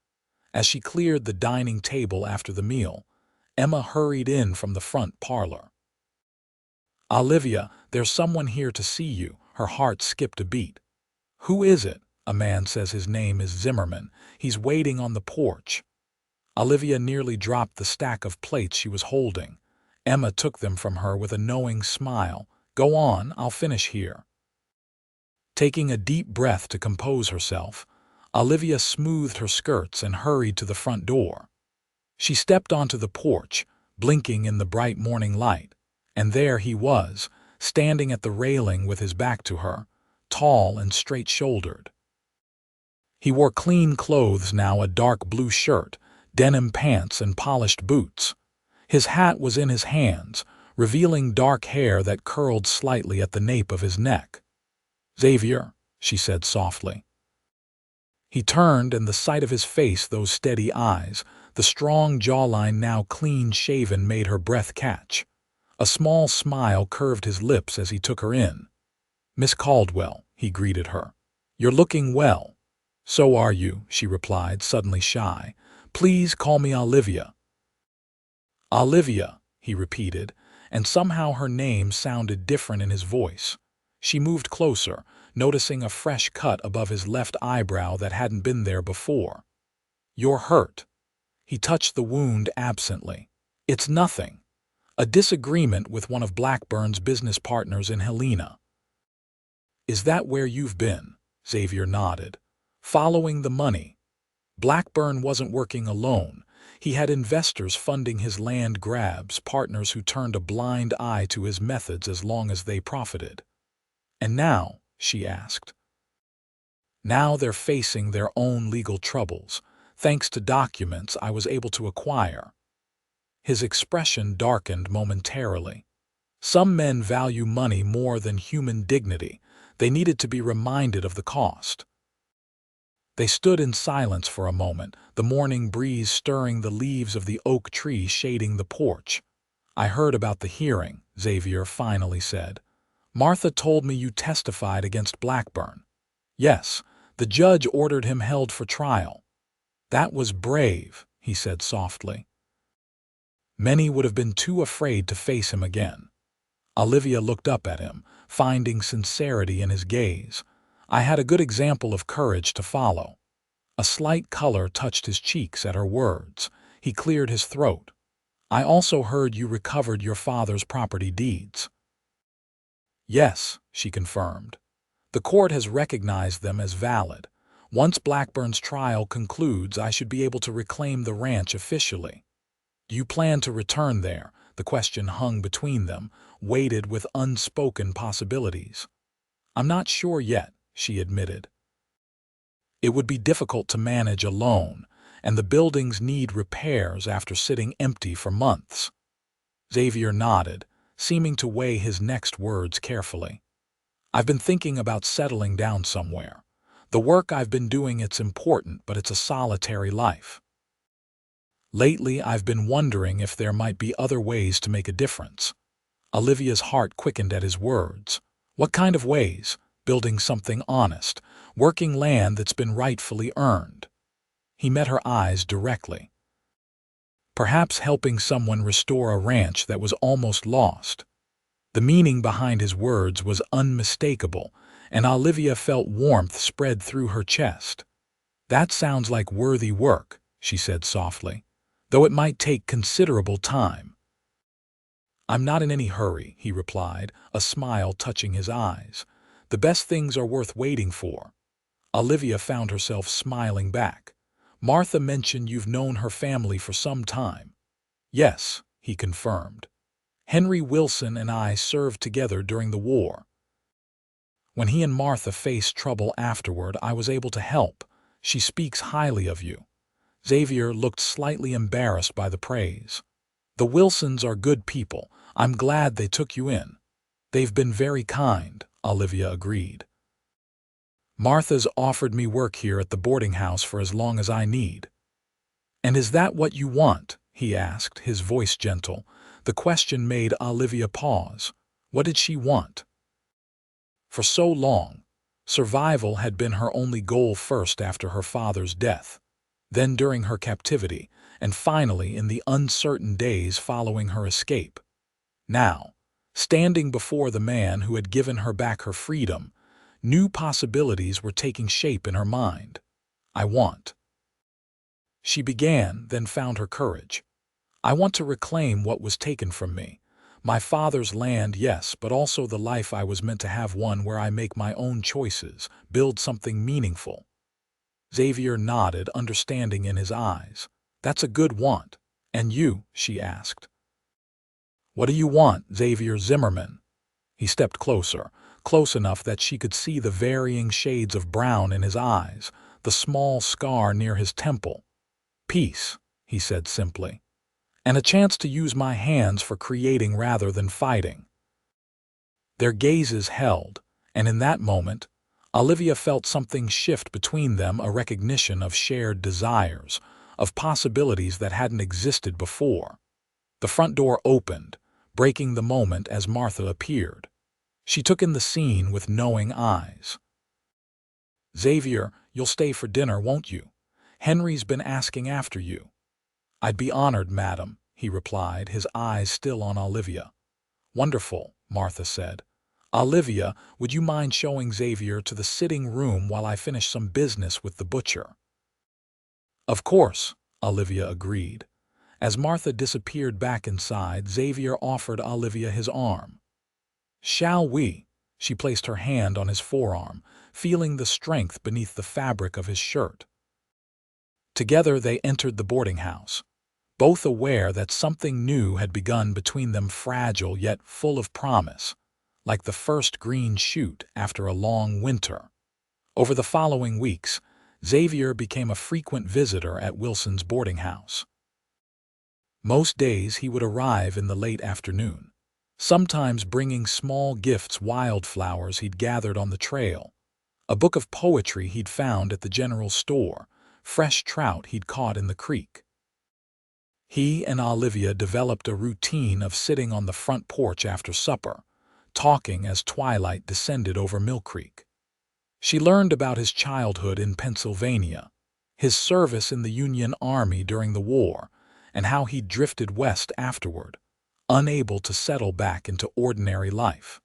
As she cleared the dining table after the meal, Emma hurried in from the front parlor. "Olivia, there's someone here to see you." Her heart skipped a beat. "Who is it?" "A man says his name is Zimmerman. He's waiting on the porch." Olivia nearly dropped the stack of plates she was holding. Emma took them from her with a knowing smile. "Go on, I'll finish here." Taking a deep breath to compose herself, Olivia smoothed her skirts and hurried to the front door. She stepped onto the porch, blinking in the bright morning light, and there he was, standing at the railing with his back to her, tall and straight-shouldered. He wore clean clothes now, a dark blue shirt, denim pants, and polished boots. His hat was in his hands, revealing dark hair that curled slightly at the nape of his neck. "Xavier," she said softly. He turned, and the sight of his face, those steady eyes, the strong jawline now clean-shaven, made her breath catch. A small smile curved his lips as he took her in. "Miss Caldwell," he greeted her. "You're looking well." "So are you," she replied, suddenly shy. "Please call me Olivia." "Olivia," he repeated, and somehow her name sounded different in his voice. She moved closer, noticing a fresh cut above his left eyebrow that hadn't been there before. "You're hurt." He touched the wound absently. "It's nothing. A disagreement with one of Blackburn's business partners in Helena." "Is that where you've been?" Xavier nodded. "Following the money." Blackburn wasn't working alone. He had investors funding his land grabs, partners who turned a blind eye to his methods as long as they profited. "And now?" she asked. "Now they're facing their own legal troubles, thanks to documents I was able to acquire." His expression darkened momentarily. Some men value money more than human dignity. They needed to be reminded of the cost. They stood in silence for a moment, the morning breeze stirring the leaves of the oak tree shading the porch. "I heard about the hearing," Xavier finally said. "Martha told me you testified against Blackburn." "Yes, the judge ordered him held for trial." "That was brave," he said softly. "Many would have been too afraid to face him again." Olivia looked up at him, finding sincerity in his gaze. "I had a good example of courage to follow." A slight color touched his cheeks at her words. He cleared his throat. "I also heard you recovered your father's property deeds." "Yes," she confirmed. "The court has recognized them as valid. Once Blackburn's trial concludes, I should be able to reclaim the ranch officially." "Do you plan to return there?" The question hung between them, weighted with unspoken possibilities. "I'm not sure yet," she admitted. "It would be difficult to manage alone, and the buildings need repairs after sitting empty for months." Xavier nodded, seeming to weigh his next words carefully. "I've been thinking about settling down somewhere. The work I've been doing, it's important, but it's a solitary life. Lately, I've been wondering if there might be other ways to make a difference." Olivia's heart quickened at his words. "What kind of ways?" "Building something honest, working land that's been rightfully earned." He met her eyes directly. "Perhaps helping someone restore a ranch that was almost lost." The meaning behind his words was unmistakable, and Olivia felt warmth spread through her chest. "That sounds like worthy work," she said softly, "though it might take considerable time." "I'm not in any hurry," he replied, a smile touching his eyes. "The best things are worth waiting for." Olivia found herself smiling back. "Martha mentioned you've known her family for some time." "Yes," he confirmed. "Henry Wilson and I served together during the war. When he and Martha faced trouble afterward, I was able to help. She speaks highly of you." Xavier looked slightly embarrassed by the praise. "The Wilsons are good people. I'm glad they took you in." "They've been very kind," Olivia agreed. "Martha's offered me work here at the boarding house for as long as I need." "And is that what you want?" he asked, his voice gentle. The question made Olivia pause. What did she want? For so long, survival had been her only goal, first after her father's death, then during her captivity, and finally in the uncertain days following her escape. Now, standing before the man who had given her back her freedom, new possibilities were taking shape in her mind. "I want," she began, then found her courage. "I want to reclaim what was taken from me. My father's land, yes, but also the life I was meant to have, one where I make my own choices, build something meaningful." Xavier nodded, understanding in his eyes. "That's a good want. And you?" she asked. "What do you want, Xavier Zimmerman?" He stepped closer, close enough that she could see the varying shades of brown in his eyes, the small scar near his temple. "Peace," he said simply, "and a chance to use my hands for creating rather than fighting." Their gazes held, and in that moment, Olivia felt something shift between them, a recognition of shared desires, of possibilities that hadn't existed before. The front door opened, breaking the moment as Martha appeared. She took in the scene with knowing eyes. "Xavier, you'll stay for dinner, won't you? Henry's been asking after you." "I'd be honored, madam," he replied, his eyes still on Olivia. "Wonderful," Martha said. "Olivia, would you mind showing Xavier to the sitting room while I finish some business with the butcher?" "Of course," Olivia agreed. As Martha disappeared back inside, Xavier offered Olivia his arm. "Shall we?" She placed her hand on his forearm, feeling the strength beneath the fabric of his shirt. Together they entered the boarding house, both aware that something new had begun between them, fragile yet full of promise. like the first green shoot after a long winter. Over the following weeks, Xavier became a frequent visitor at Wilson's boarding house. Most days he would arrive in the late afternoon, sometimes bringing small gifts, wildflowers he'd gathered on the trail, a book of poetry he'd found at the general store, fresh trout he'd caught in the creek. He and Olivia developed a routine of sitting on the front porch after supper, talking as twilight descended over Mill Creek. She learned about his childhood in Pennsylvania, his service in the Union Army during the war, and how he drifted west afterward, unable to settle back into ordinary life.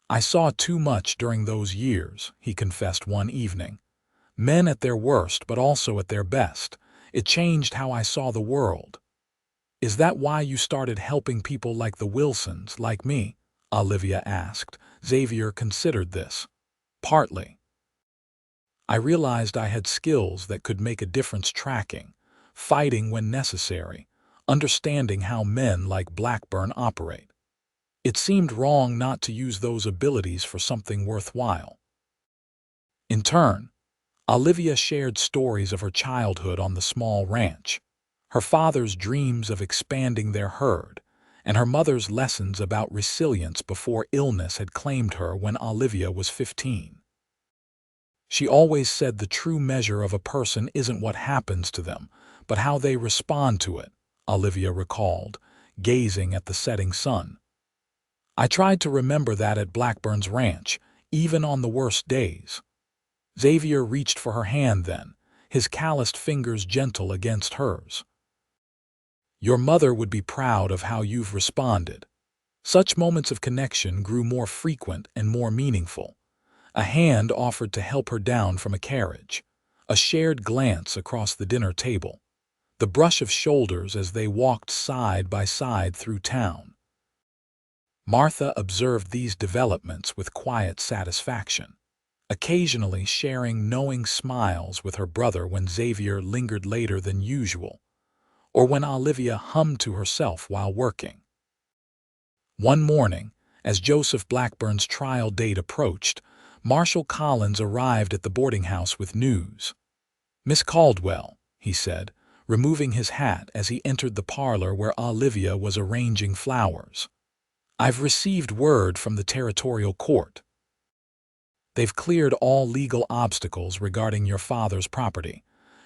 "I saw too much during those years," he confessed one evening. "Men at their worst, but also at their best. It changed how I saw the world." "Is that why you started helping people like the Wilsons, like me?" Olivia asked. Xavier considered this. "Partly. I realized I had skills that could make a difference, tracking, fighting when necessary, understanding how men like Blackburn operate. It seemed wrong not to use those abilities for something worthwhile." In turn, Olivia shared stories of her childhood on the small ranch, her father's dreams of expanding their herd, and her mother's lessons about resilience before illness had claimed her when Olivia was 15. "She always said the true measure of a person isn't what happens to them, but how they respond to it," Olivia recalled, gazing at the setting sun. "I tried to remember that at Blackburn's ranch, even on the worst days." Xavier reached for her hand then, his calloused fingers gentle against hers. "Your mother would be proud of how you've responded." Such moments of connection grew more frequent and more meaningful. A hand offered to help her down from a carriage, a shared glance across the dinner table, the brush of shoulders as they walked side by side through town. Martha observed these developments with quiet satisfaction, occasionally sharing knowing smiles with her brother when Xavier lingered later than usual, or when Olivia hummed to herself while working. One morning, as Joseph Blackburn's trial date approached, Marshal Collins arrived at the boarding house with news. "Miss Caldwell," he said, removing his hat as he entered the parlor where Olivia was arranging flowers. "I've received word from the territorial court. They've cleared all legal obstacles regarding your father's property.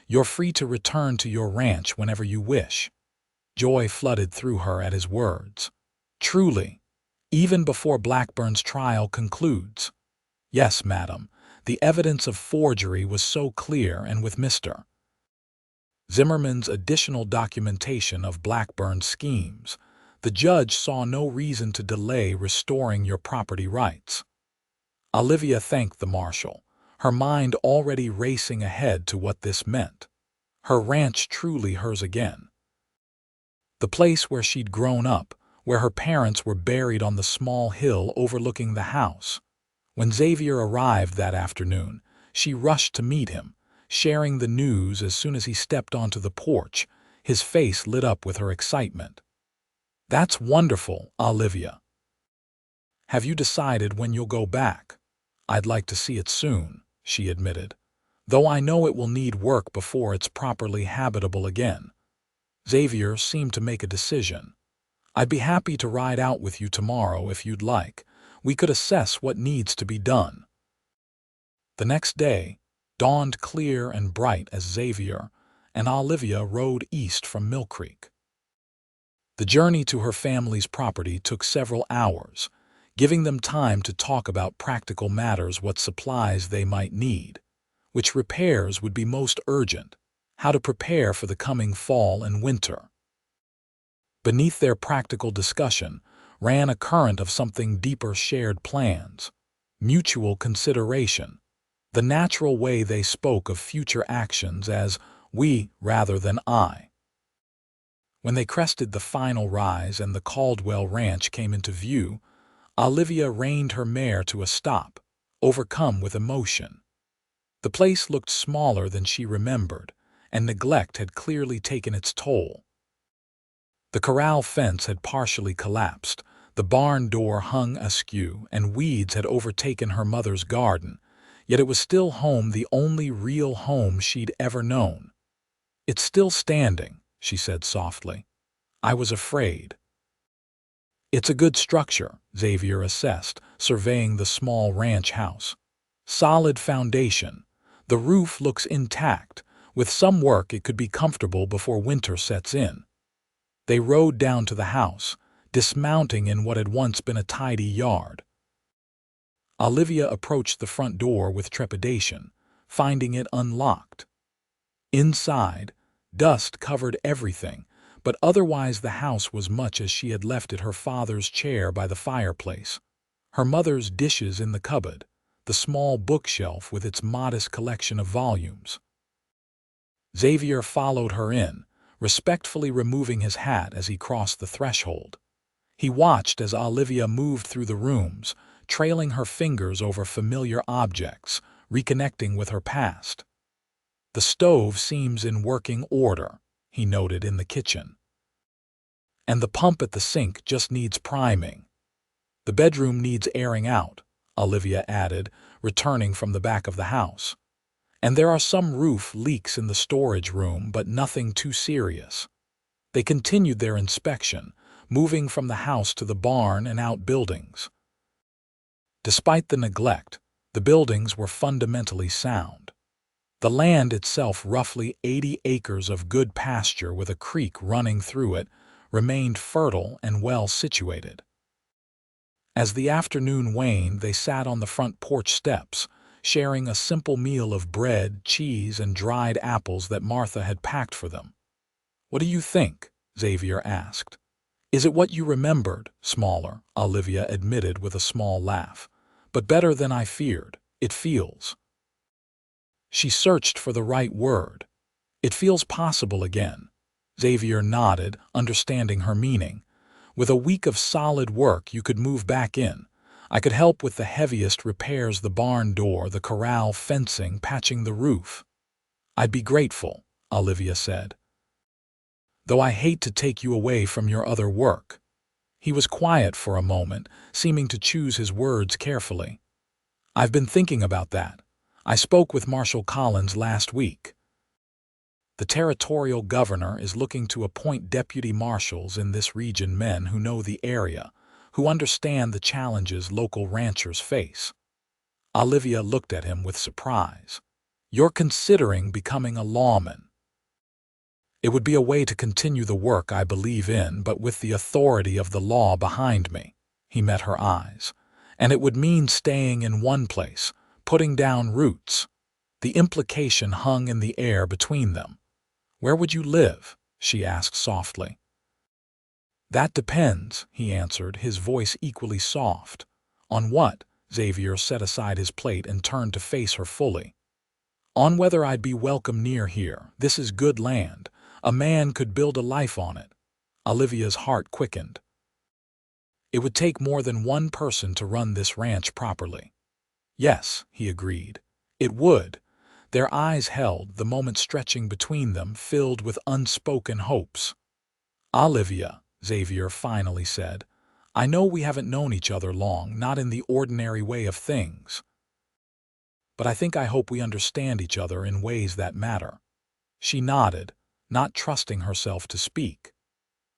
You're free to return to your ranch whenever you wish." Joy flooded through her at his words. "Truly, even before Blackburn's trial concludes?" "Yes, madam. The evidence of forgery was so clear, and with Mr. Zimmerman's additional documentation of Blackburn's schemes, the judge saw no reason to delay restoring your property rights." Olivia thanked the marshal, her mind already racing ahead to what this meant. Her ranch truly hers again. The place where she'd grown up, where her parents were buried on the small hill overlooking the house. When Xavier arrived that afternoon, she rushed to meet him, sharing the news as soon as he stepped onto the porch, his face lit up with her excitement. "That's wonderful, Olivia. Have you decided when you'll go back?" "I'd like to see it soon," she admitted, "though I know it will need work before it's properly habitable again." Xavier seemed to make a decision. "I'd be happy to ride out with you tomorrow if you'd like. We could assess what needs to be done." The next day dawned clear and bright as Xavier and Olivia rode east from Mill Creek. The journey to her family's property took several hours, giving them time to talk about practical matters, what supplies they might need, which repairs would be most urgent, how to prepare for the coming fall and winter. Beneath their practical discussion ran a current of something deeper: shared plans, mutual consideration, the natural way they spoke of future actions as "we" rather than "I." When they crested the final rise and the Caldwell Ranch came into view, Olivia reined her mare to a stop, overcome with emotion. The place looked smaller than she remembered, and neglect had clearly taken its toll. The corral fence had partially collapsed, The barn door hung askew, and weeds had overtaken her mother's garden, yet it was still home, the only real home she'd ever known. "It's still standing," she said softly. "I was afraid." "It's a good structure," Xavier assessed, surveying the small ranch house. "Solid foundation. The roof looks intact. With some work it could be comfortable before winter sets in." They rode down to the house, dismounting in what had once been a tidy yard. Olivia approached the front door with trepidation, finding it unlocked. Inside, dust covered everything, but otherwise the house was much as she had left it, her father's chair by the fireplace, her mother's dishes in the cupboard, the small bookshelf with its modest collection of volumes. Xavier followed her in, respectfully removing his hat as he crossed the threshold. He watched as Olivia moved through the rooms, trailing her fingers over familiar objects, reconnecting with her past. "The stove seems in working order," he noted in the kitchen. "And the pump at the sink just needs priming. The bedroom needs airing out," Olivia added, returning from the back of the house. "And there are some roof leaks in the storage room, but nothing too serious." They continued their inspection, moving from the house to the barn and outbuildings. Despite the neglect, the buildings were fundamentally sound. The land itself, roughly 80 acres of good pasture with a creek running through it, remained fertile and well situated. As the afternoon waned, they sat on the front porch steps, sharing a simple meal of bread, cheese, and dried apples that Martha had packed for them. "What do you think?" Xavier asked. "Is it what you remembered?" "Smaller," Olivia admitted with a small laugh. "But better than I feared. It feels—" She searched for the right word. "It feels possible again." Xavier nodded, understanding her meaning. "With a week of solid work, you could move back in. I could help with the heaviest repairs, the barn door, the corral fencing, patching the roof." "I'd be grateful," Olivia said. "Though I hate to take you away from your other work." He was quiet for a moment, seeming to choose his words carefully. "I've been thinking about that. I spoke with Marshal Collins last week. The territorial governor is looking to appoint deputy marshals in this region, men who know the area, who understand the challenges local ranchers face." Olivia looked at him with surprise. "You're considering becoming a lawman?" "It would be a way to continue the work I believe in, but with the authority of the law behind me." He met her eyes. "And it would mean staying in one place, putting down roots." The implication hung in the air between them. "Where would you live?" she asked softly. "That depends," he answered, his voice equally soft. "On what?" Xavier set aside his plate and turned to face her fully. "On whether I'd be welcome near here. This is good land. A man could build a life on it." Olivia's heart quickened. "It would take more than one person to run this ranch properly." "Yes," he agreed. "It would." Their eyes held, the moment stretching between them, filled with unspoken hopes. "Olivia," Xavier finally said, "I know we haven't known each other long, not in the ordinary way of things. But I hope we understand each other in ways that matter." She nodded, not trusting herself to speak.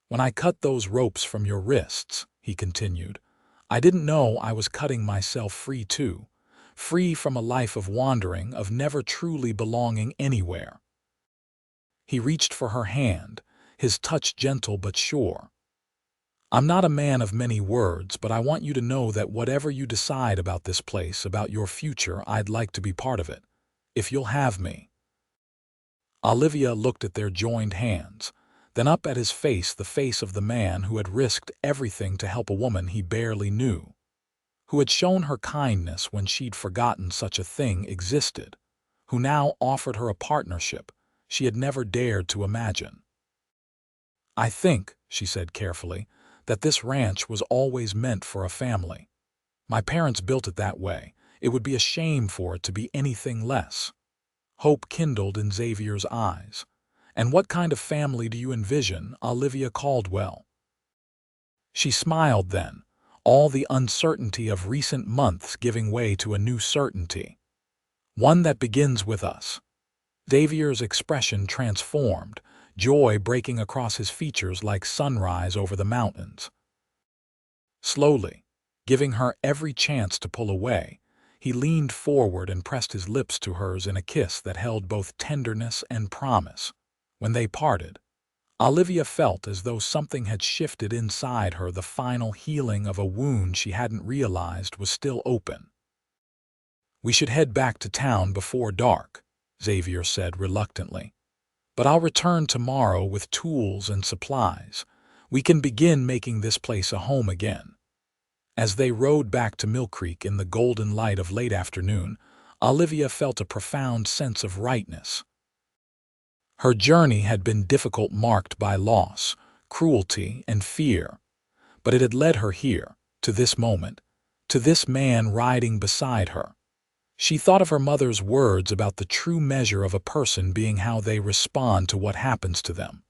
"When I cut those ropes from your wrists," he continued, "I didn't know I was cutting myself free too. Free from a life of wandering, of never truly belonging anywhere." He reached for her hand, his touch gentle but sure. "I'm not a man of many words, but I want you to know that whatever you decide about this place, about your future, I'd like to be part of it, if you'll have me." Olivia looked at their joined hands, then up at his face, the face of the man who had risked everything to help a woman he barely knew, who had shown her kindness when she'd forgotten such a thing existed, who now offered her a partnership she had never dared to imagine. "I think," she said carefully, "that this ranch was always meant for a family. My parents built it that way. It would be a shame for it to be anything less." Hope kindled in Xavier's eyes. "And what kind of family do you envision, Olivia Caldwell?" She smiled then, all the uncertainty of recent months giving way to a new certainty. One that begins with us. Xavier's expression transformed, joy breaking across his features like sunrise over the mountains. Slowly, giving her every chance to pull away, he leaned forward and pressed his lips to hers in a kiss that held both tenderness and promise. When they parted, Olivia felt as though something had shifted inside her, the final healing of a wound she hadn't realized was still open. "We should head back to town before dark," Xavier said reluctantly. "But I'll return tomorrow with tools and supplies. We can begin making this place a home again." As they rode back to Mill Creek in the golden light of late afternoon, Olivia felt a profound sense of rightness. Her journey had been difficult, marked by loss, cruelty, and fear, but it had led her here, to this moment, to this man riding beside her. She thought of her mother's words about the true measure of a person being how they respond to what happens to them.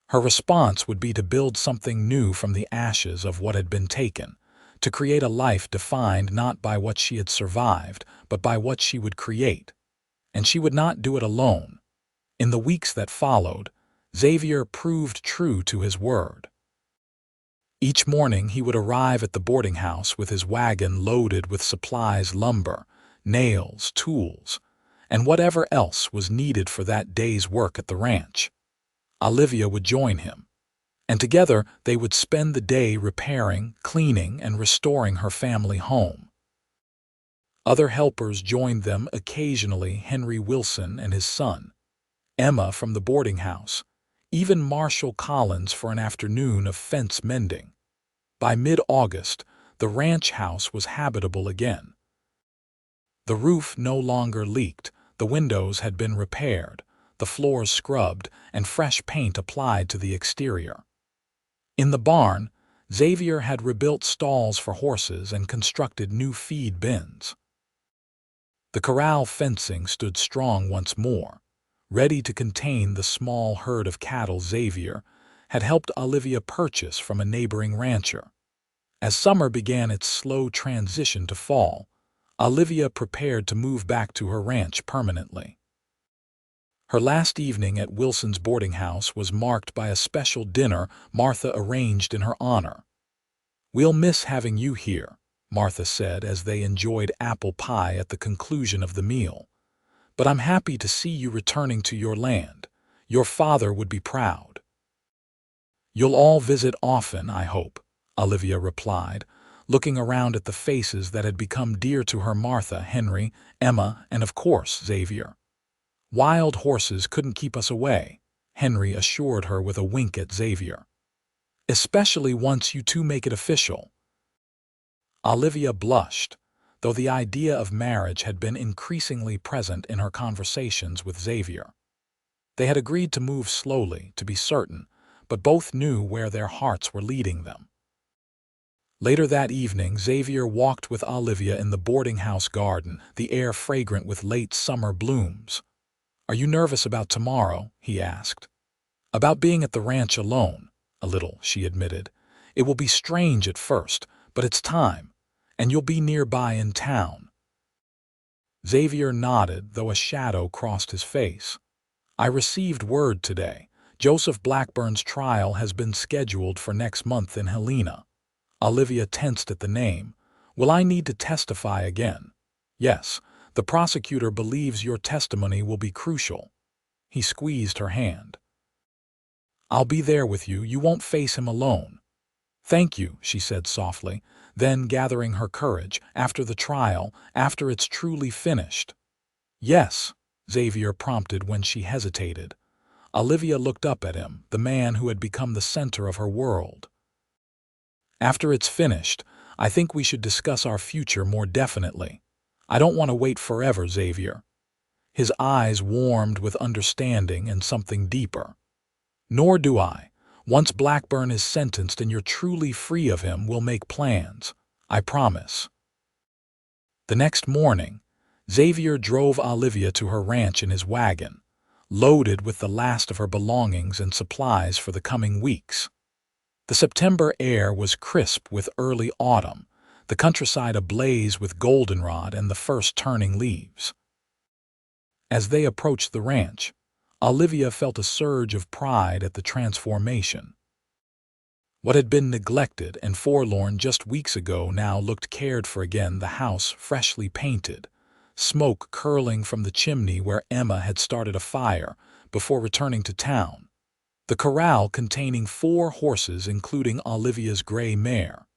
Her response would be to build something new from the ashes of what had been taken, to create a life defined not by what she had survived, but by what she would create. And she would not do it alone. In the weeks that followed, Xavier proved true to his word. Each morning he would arrive at the boarding house with his wagon loaded with supplies, lumber, nails, tools, and whatever else was needed for that day's work at the ranch. Olivia would join him, and together they would spend the day repairing, cleaning, and restoring her family home. Other helpers joined them occasionally: Henry Wilson and his son, Emma from the boarding house, even Marshall Collins for an afternoon of fence mending. By mid-August, the ranch house was habitable again. The roof no longer leaked, the windows had been repaired, the floors scrubbed, and fresh paint applied to the exterior. In the barn, Xavier had rebuilt stalls for horses and constructed new feed bins. The corral fencing stood strong once more, ready to contain the small herd of cattle Xavier had helped Olivia purchase from a neighboring rancher. As summer began its slow transition to fall, Olivia prepared to move back to her ranch permanently. Her last evening at Wilson's boarding house was marked by a special dinner Martha arranged in her honor. "We'll miss having you here," Martha said as they enjoyed apple pie at the conclusion of the meal. "But I'm happy to see you returning to your land. Your father would be proud." "You'll all visit often, I hope," Olivia replied, looking around at the faces that had become dear to her: Martha, Henry, Emma, and of course Xavier. "Wild horses couldn't keep us away," Henry assured her with a wink at Xavier. "Especially once you two make it official." Olivia blushed, though the idea of marriage had been increasingly present in her conversations with Xavier. They had agreed to move slowly, to be certain, but both knew where their hearts were leading them. Later that evening, Xavier walked with Olivia in the boarding house garden, the air fragrant with late summer blooms. "Are you nervous about tomorrow?" he asked. "About being at the ranch alone?" "A little," she admitted. "It will be strange at first, but it's time, and you'll be nearby in town." Xavier nodded, though a shadow crossed his face. "I received word today. Joseph Blackburn's trial has been scheduled for next month in Helena." Olivia tensed at the name. "Will I need to testify again?" "Yes. The prosecutor believes your testimony will be crucial." He squeezed her hand. "I'll be there with you. You won't face him alone." "Thank you," she said softly, then gathering her courage, "after the trial, after it's truly finished." "Yes," Xavier prompted when she hesitated. Olivia looked up at him, the man who had become the center of her world. "After it's finished, I think we should discuss our future more definitely. I don't want to wait forever, Xavier." His eyes warmed with understanding and something deeper. "Nor do I. Once Blackburn is sentenced and you're truly free of him, we'll make plans. I promise." The next morning, Xavier drove Olivia to her ranch in his wagon, loaded with the last of her belongings and supplies for the coming weeks. The September air was crisp with early autumn, the countryside ablaze with goldenrod and the first turning leaves. As they approached the ranch, Olivia felt a surge of pride at the transformation. What had been neglected and forlorn just weeks ago now looked cared for again, the house freshly painted, smoke curling from the chimney where Emma had started a fire before returning to town, the corral containing 4 horses including Olivia's gray mare.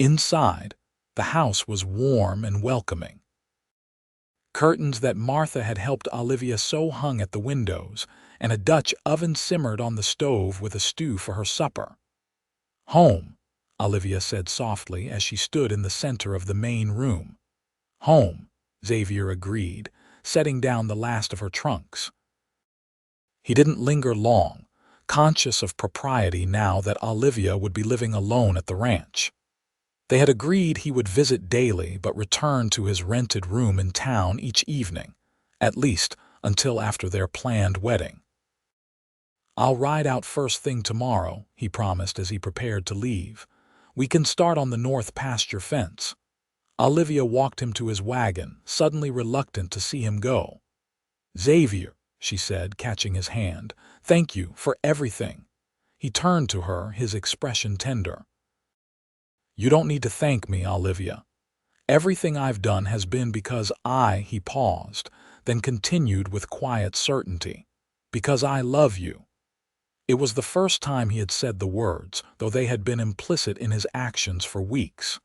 Inside, the house was warm and welcoming. Curtains that Martha had helped Olivia sew hung at the windows, and a Dutch oven simmered on the stove with a stew for her supper. "Home," Olivia said softly as she stood in the center of the main room. "Home," Xavier agreed, setting down the last of her trunks. He didn't linger long, conscious of propriety now that Olivia would be living alone at the ranch. They had agreed he would visit daily but return to his rented room in town each evening, at least until after their planned wedding. "I'll ride out first thing tomorrow," he promised as he prepared to leave. "We can start on the north pasture fence." Olivia walked him to his wagon, suddenly reluctant to see him go. "Xavier," she said, catching his hand, "thank you for everything." He turned to her, his expression tender. "You don't need to thank me, Olivia. Everything I've done has been because he paused, then continued with quiet certainty, because I love you." It was the first time he had said the words, though they had been implicit in his actions for weeks.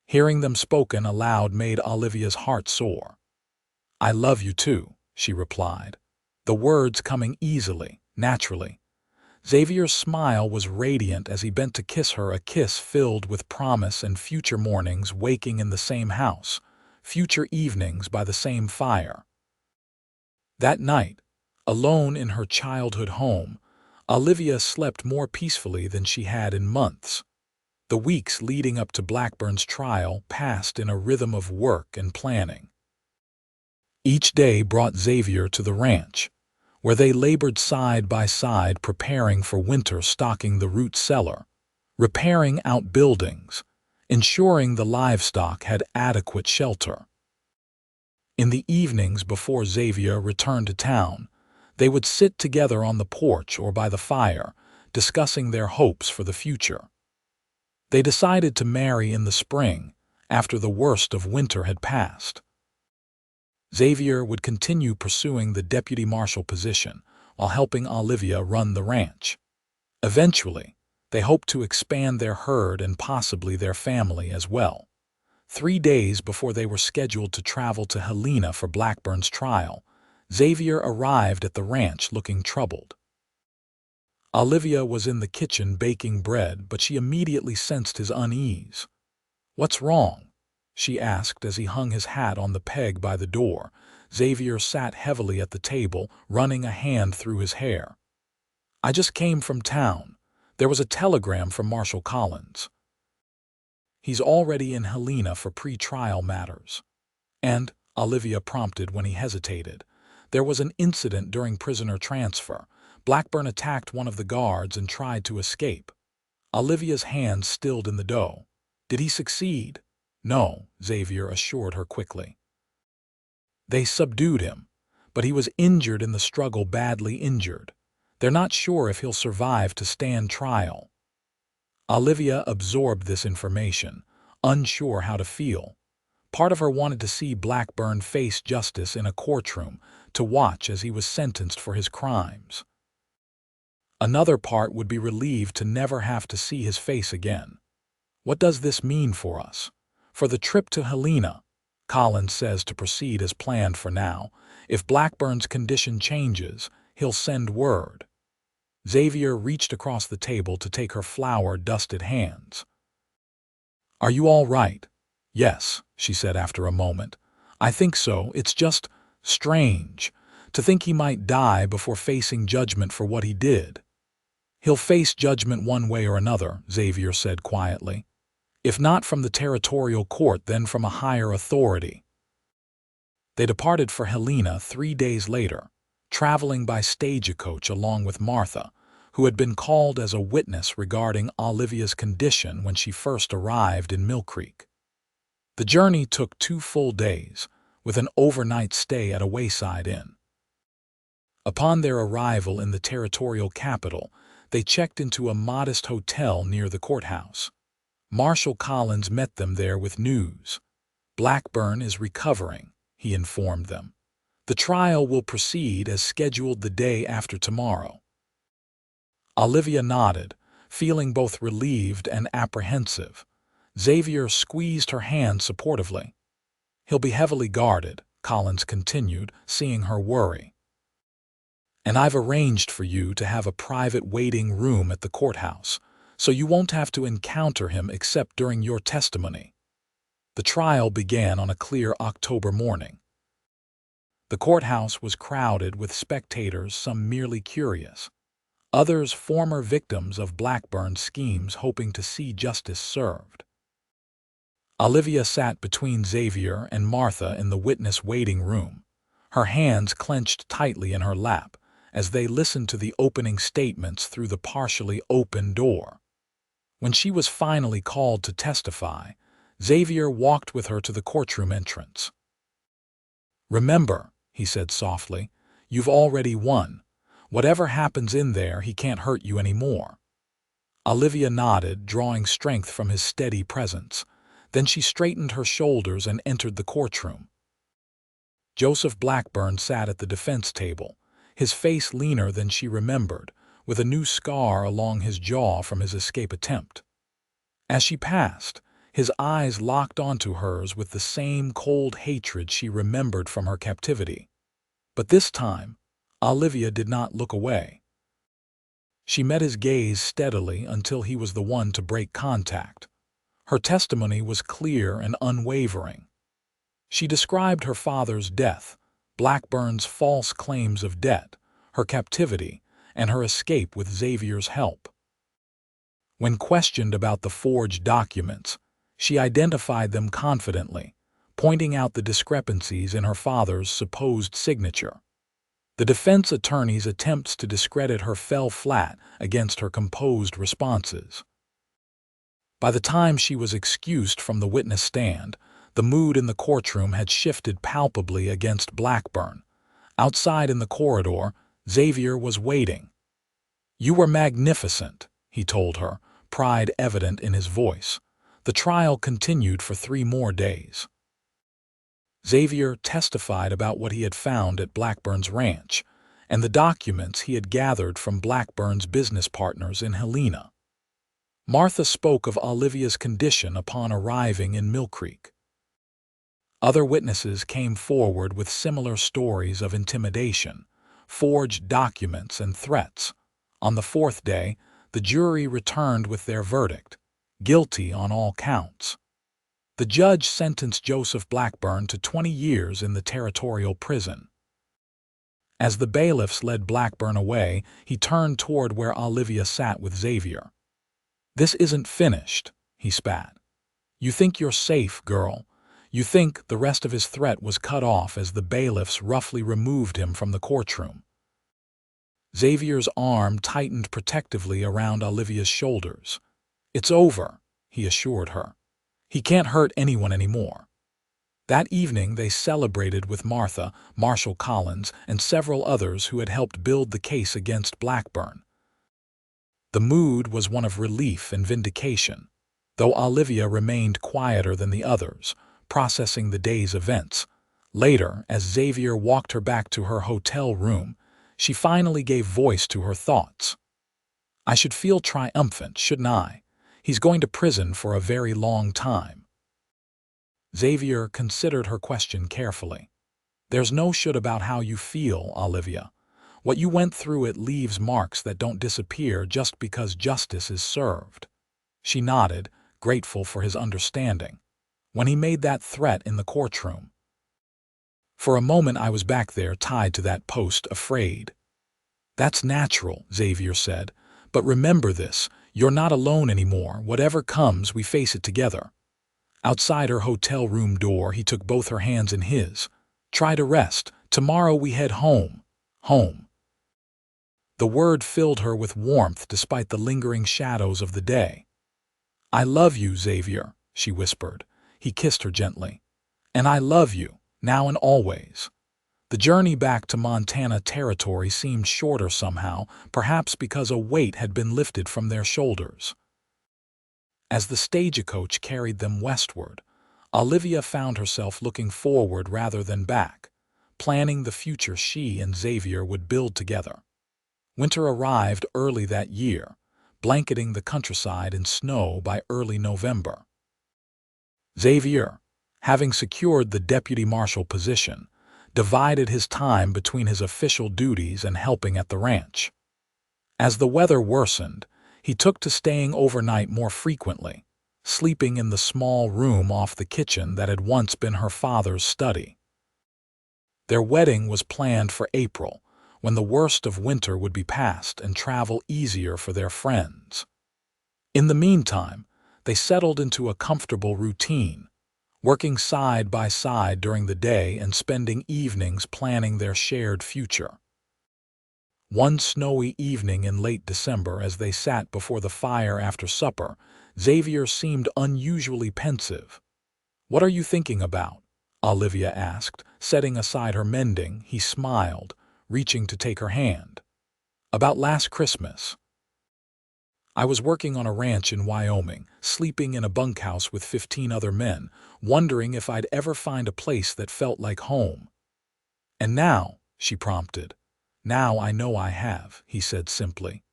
Hearing them spoken aloud made Olivia's heart soar. "I love you too," she replied, the words coming easily, naturally. Xavier's smile was radiant as he bent to kiss her, a kiss filled with promise and future mornings waking in the same house, future evenings by the same fire. That night, alone in her childhood home, Olivia slept more peacefully than she had in months. The weeks leading up to Blackburn's trial passed in a rhythm of work and planning. Each day brought Xavier to the ranch, where they labored side by side preparing for winter, stocking the root cellar, repairing outbuildings, ensuring the livestock had adequate shelter. In the evenings before Xavier returned to town, they would sit together on the porch or by the fire, discussing their hopes for the future. They decided to marry in the spring, after the worst of winter had passed. Xavier would continue pursuing the deputy marshal position while helping Olivia run the ranch. Eventually, they hoped to expand their herd and possibly their family as well. 3 days before they were scheduled to travel to Helena for Blackburn's trial, Xavier arrived at the ranch looking troubled. Olivia was in the kitchen baking bread, but she immediately sensed his unease. "What's wrong?" she asked as he hung his hat on the peg by the door. Xavier sat heavily at the table, running a hand through his hair. "I just came from town. There was a telegram from Marshal Collins. He's already in Helena for pre-trial matters." "And," Olivia prompted when he hesitated, "there was an incident during prisoner transfer. Blackburn attacked one of the guards and tried to escape." Olivia's hands stilled in the dough. "Did he succeed?" "No," Xavier assured her quickly. "They subdued him, but he was injured in the struggle, badly injured. They're not sure if he'll survive to stand trial." Olivia absorbed this information, unsure how to feel. Part of her wanted to see Blackburn face justice in a courtroom, to watch as he was sentenced for his crimes. Another part would be relieved to never have to see his face again. "What does this mean for us?" "For the trip to Helena, Collins says to proceed as planned for now. If Blackburn's condition changes, he'll send word." Xavier reached across the table to take her flour-dusted hands. "Are you all right?" "Yes," she said after a moment. "I think so. It's just strange to think he might die before facing judgment for what he did." "He'll face judgment one way or another," Xavier said quietly. "If not from the territorial court, then from a higher authority." They departed for Helena 3 days later, traveling by stagecoach along with Martha, who had been called as a witness regarding Olivia's condition when she first arrived in Mill Creek. The journey took 2 full days, with an overnight stay at a wayside inn. Upon their arrival in the territorial capital, they checked into a modest hotel near the courthouse. Marshal Collins met them there with news. "Blackburn is recovering," he informed them. "The trial will proceed as scheduled the day after tomorrow." Olivia nodded, feeling both relieved and apprehensive. Xavier squeezed her hand supportively. "He'll be heavily guarded," Collins continued, seeing her worry. "And I've arranged for you to have a private waiting room at the courthouse, so you won't have to encounter him except during your testimony." The trial began on a clear October morning. The courthouse was crowded with spectators, some merely curious, others former victims of Blackburn's schemes hoping to see justice served. Olivia sat between Xavier and Martha in the witness waiting room, her hands clenched tightly in her lap as they listened to the opening statements through the partially open door. When she was finally called to testify, Xavier walked with her to the courtroom entrance. "Remember," he said softly, "you've already won. Whatever happens in there, he can't hurt you anymore." Olivia nodded, drawing strength from his steady presence. Then she straightened her shoulders and entered the courtroom. Joseph Blackburn sat at the defense table, his face leaner than she remembered, with a new scar along his jaw from his escape attempt. As she passed, his eyes locked onto hers with the same cold hatred she remembered from her captivity. But this time, Olivia did not look away. She met his gaze steadily until he was the one to break contact. Her testimony was clear and unwavering. She described her father's death, Blackburn's false claims of debt, her captivity, and her escape with Xavier's help. When questioned about the forged documents, she identified them confidently, pointing out the discrepancies in her father's supposed signature. The defense attorney's attempts to discredit her fell flat against her composed responses. By the time she was excused from the witness stand, the mood in the courtroom had shifted palpably against Blackburn. Outside in the corridor, Xavier was waiting. "You were magnificent," he told her, pride evident in his voice. The trial continued for 3 more days. Xavier testified about what he had found at Blackburn's ranch and the documents he had gathered from Blackburn's business partners in Helena. Martha spoke of Olivia's condition upon arriving in Mill Creek. Other witnesses came forward with similar stories of intimidation, forged documents, and threats. On the 4th day, the jury returned with their verdict, guilty on all counts. The judge sentenced Joseph Blackburn to 20 years in the territorial prison. As the bailiffs led Blackburn away, he turned toward where Olivia sat with Xavier. "This isn't finished," he spat. "You think you're safe, girl. You think the rest of his threat was cut off as the bailiffs roughly removed him from the courtroom." Xavier's arm tightened protectively around Olivia's shoulders. "It's over," he assured her. "He can't hurt anyone anymore." That evening they celebrated with Martha, Marshal Collins, and several others who had helped build the case against Blackburn. The mood was one of relief and vindication, though Olivia remained quieter than the others, processing the day's events. Later, as Xavier walked her back to her hotel room, she finally gave voice to her thoughts. "I should feel triumphant, shouldn't I? He's going to prison for a very long time." Xavier considered her question carefully. "There's no should about how you feel, Olivia. What you went through, it leaves marks that don't disappear just because justice is served." She nodded, grateful for his understanding. "When he made that threat in the courtroom, for a moment I was back there tied to that post, afraid." "That's natural," Xavier said. "But remember this, you're not alone anymore. Whatever comes, we face it together." Outside her hotel room door, he took both her hands in his. "Try to rest. Tomorrow we head home. Home." The word filled her with warmth despite the lingering shadows of the day. "I love you, Xavier," she whispered. He kissed her gently. "And I love you, now and always." The journey back to Montana Territory seemed shorter somehow, perhaps because a weight had been lifted from their shoulders. As the stagecoach carried them westward, Olivia found herself looking forward rather than back, planning the future she and Xavier would build together. Winter arrived early that year, blanketing the countryside in snow by early November. Xavier, having secured the deputy marshal position, divided his time between his official duties and helping at the ranch. As the weather worsened, he took to staying overnight more frequently, sleeping in the small room off the kitchen that had once been her father's study. Their wedding was planned for April, when the worst of winter would be past and travel easier for their friends. In the meantime, they settled into a comfortable routine, working side by side during the day and spending evenings planning their shared future. One snowy evening in late December, as they sat before the fire after supper, Xavier seemed unusually pensive. "What are you thinking about?" Olivia asked. Setting aside her mending, he smiled, reaching to take her hand. "About last Christmas. I was working on a ranch in Wyoming, sleeping in a bunkhouse with 15 other men, wondering if I'd ever find a place that felt like home. And now," she prompted. "Now I know I have," he said simply.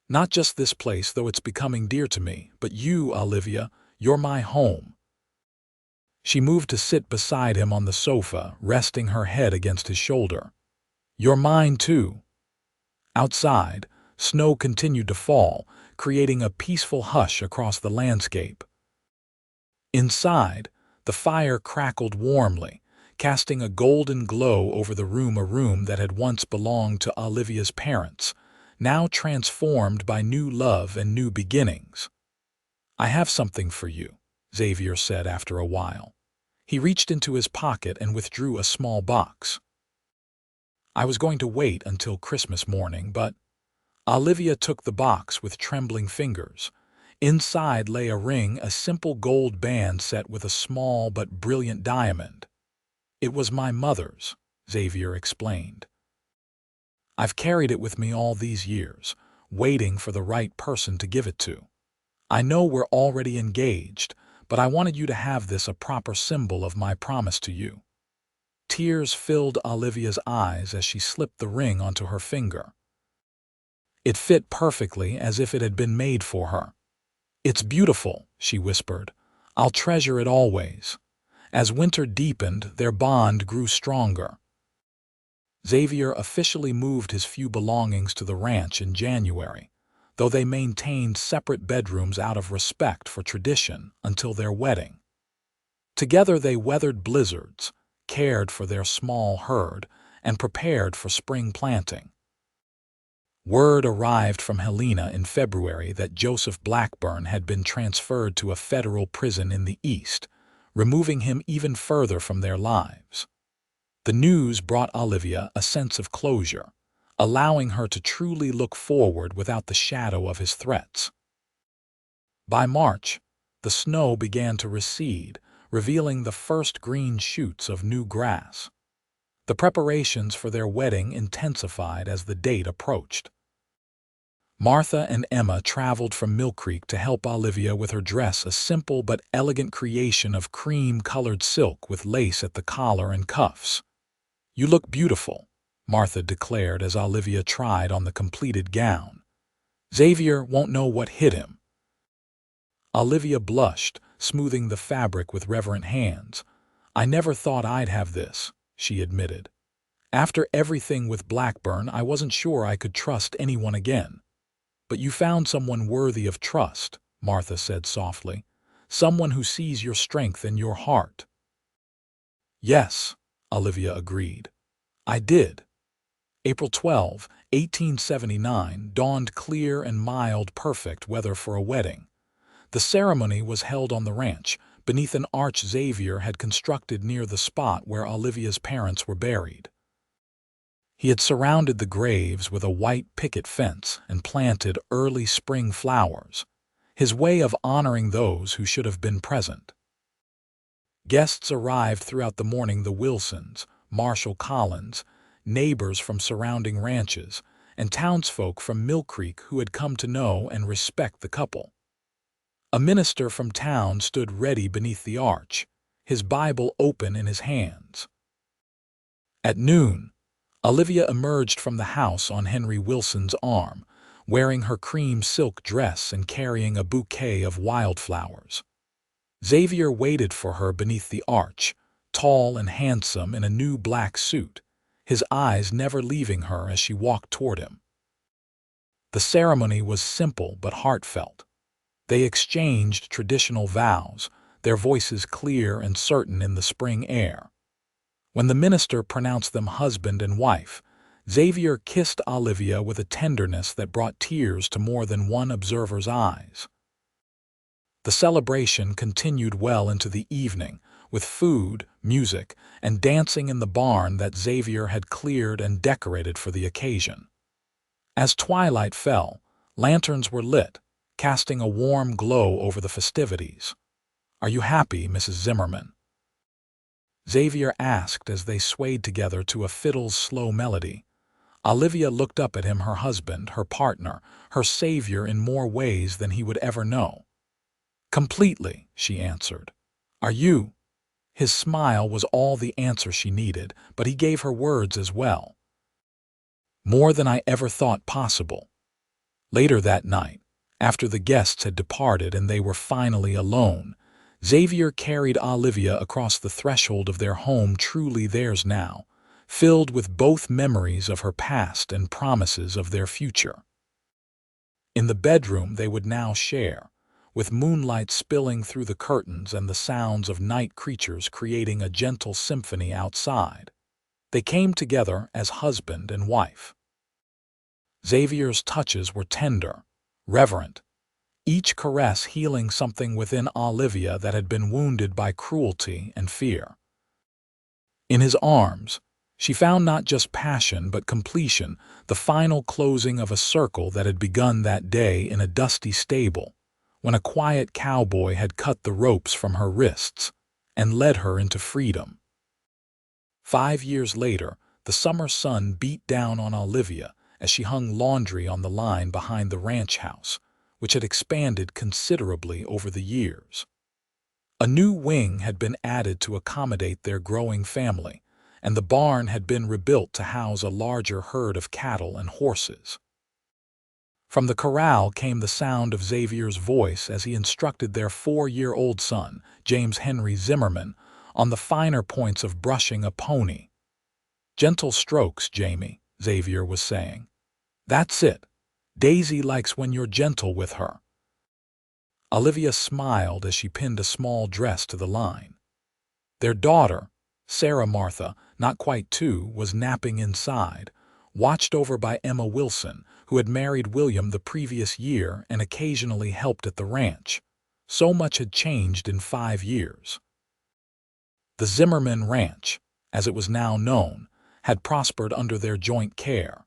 "Not just this place, though it's becoming dear to me, but you, Olivia, you're my home." She moved to sit beside him on the sofa, resting her head against his shoulder. "You're mine, too." Outside, snow continued to fall, creating a peaceful hush across the landscape. Inside, the fire crackled warmly, casting a golden glow over the room, a room that had once belonged to Olivia's parents, now transformed by new love and new beginnings. "I have something for you," Xavier said after a while. He reached into his pocket and withdrew a small box. "I was going to wait until Christmas morning, but—" Olivia took the box with trembling fingers. Inside lay a ring, a simple gold band set with a small but brilliant diamond. "It was my mother's," Xavier explained. "I've carried it with me all these years, waiting for the right person to give it to. I know we're already engaged, but I wanted you to have this, a proper symbol of my promise to you." Tears filled Olivia's eyes as she slipped the ring onto her finger. It fit perfectly, as if it had been made for her. "It's beautiful," she whispered. "I'll treasure it always." As winter deepened, their bond grew stronger. Xavier officially moved his few belongings to the ranch in January, though they maintained separate bedrooms out of respect for tradition until their wedding. Together they weathered blizzards, cared for their small herd, and prepared for spring planting. Word arrived from Helena in February that Joseph Blackburn had been transferred to a federal prison in the East, removing him even further from their lives. The news brought Olivia a sense of closure, allowing her to truly look forward without the shadow of his threats. By March, the snow began to recede, revealing the first green shoots of new grass. The preparations for their wedding intensified as the date approached. Martha and Emma traveled from Mill Creek to help Olivia with her dress, a simple but elegant creation of cream-colored silk with lace at the collar and cuffs. "You look beautiful," Martha declared as Olivia tried on the completed gown. "Xavier won't know what hit him." Olivia blushed, smoothing the fabric with reverent hands. "I never thought I'd have this," she admitted. "After everything with Blackburn, I wasn't sure I could trust anyone again." "But you found someone worthy of trust," Martha said softly. "Someone who sees your strength and your heart." "Yes," Olivia agreed. "I did." April 12, 1879, dawned clear and mild, perfect weather for a wedding. The ceremony was held on the ranch, beneath an arch Xavier had constructed near the spot where Olivia's parents were buried. He had surrounded the graves with a white picket fence and planted early spring flowers, his way of honoring those who should have been present. Guests arrived throughout the morning: the Wilsons, Marshall Collins, neighbors from surrounding ranches, and townsfolk from Mill Creek who had come to know and respect the couple. A minister from town stood ready beneath the arch, his Bible open in his hands. At noon, Olivia emerged from the house on Henry Wilson's arm, wearing her cream silk dress and carrying a bouquet of wildflowers. Xavier waited for her beneath the arch, tall and handsome in a new black suit, his eyes never leaving her as she walked toward him. The ceremony was simple but heartfelt. They exchanged traditional vows, their voices clear and certain in the spring air. When the minister pronounced them husband and wife, Xavier kissed Olivia with a tenderness that brought tears to more than one observer's eyes. The celebration continued well into the evening, with food, music, and dancing in the barn that Xavier had cleared and decorated for the occasion. As twilight fell, lanterns were lit, casting a warm glow over the festivities. "Are you happy, Mrs. Zimmerman?" Xavier asked as they swayed together to a fiddle's slow melody. Olivia looked up at him, her husband, her partner, her savior in more ways than he would ever know. "Completely," she answered. "Are you?" His smile was all the answer she needed, but he gave her words as well. "More than I ever thought possible." Later that night, after the guests had departed and they were finally alone, Xavier carried Olivia across the threshold of their home, truly theirs now, filled with both memories of her past and promises of their future. In the bedroom they would now share, with moonlight spilling through the curtains and the sounds of night creatures creating a gentle symphony outside. They came together as husband and wife. Xavier's touches were tender, reverent, each caress healing something within Olivia that had been wounded by cruelty and fear. In his arms, she found not just passion but completion, the final closing of a circle that had begun that day in a dusty stable, when a quiet cowboy had cut the ropes from her wrists and led her into freedom. 5 years later, the summer sun beat down on Olivia as she hung laundry on the line behind the ranch house, which had expanded considerably over the years. A new wing had been added to accommodate their growing family, and the barn had been rebuilt to house a larger herd of cattle and horses. From the corral came the sound of Xavier's voice as he instructed their 4-year-old son, James Henry Zimmerman, on the finer points of brushing a pony. "Gentle strokes, Jamie," Xavier was saying. "That's it. Daisy likes when you're gentle with her." Olivia smiled as she pinned a small dress to the line. Their daughter, Sarah Martha, not quite 2, was napping inside, watched over by Emma Wilson, who had married William the previous year and occasionally helped at the ranch. So much had changed in 5 years. The Zimmerman Ranch, as it was now known, had prospered under their joint care.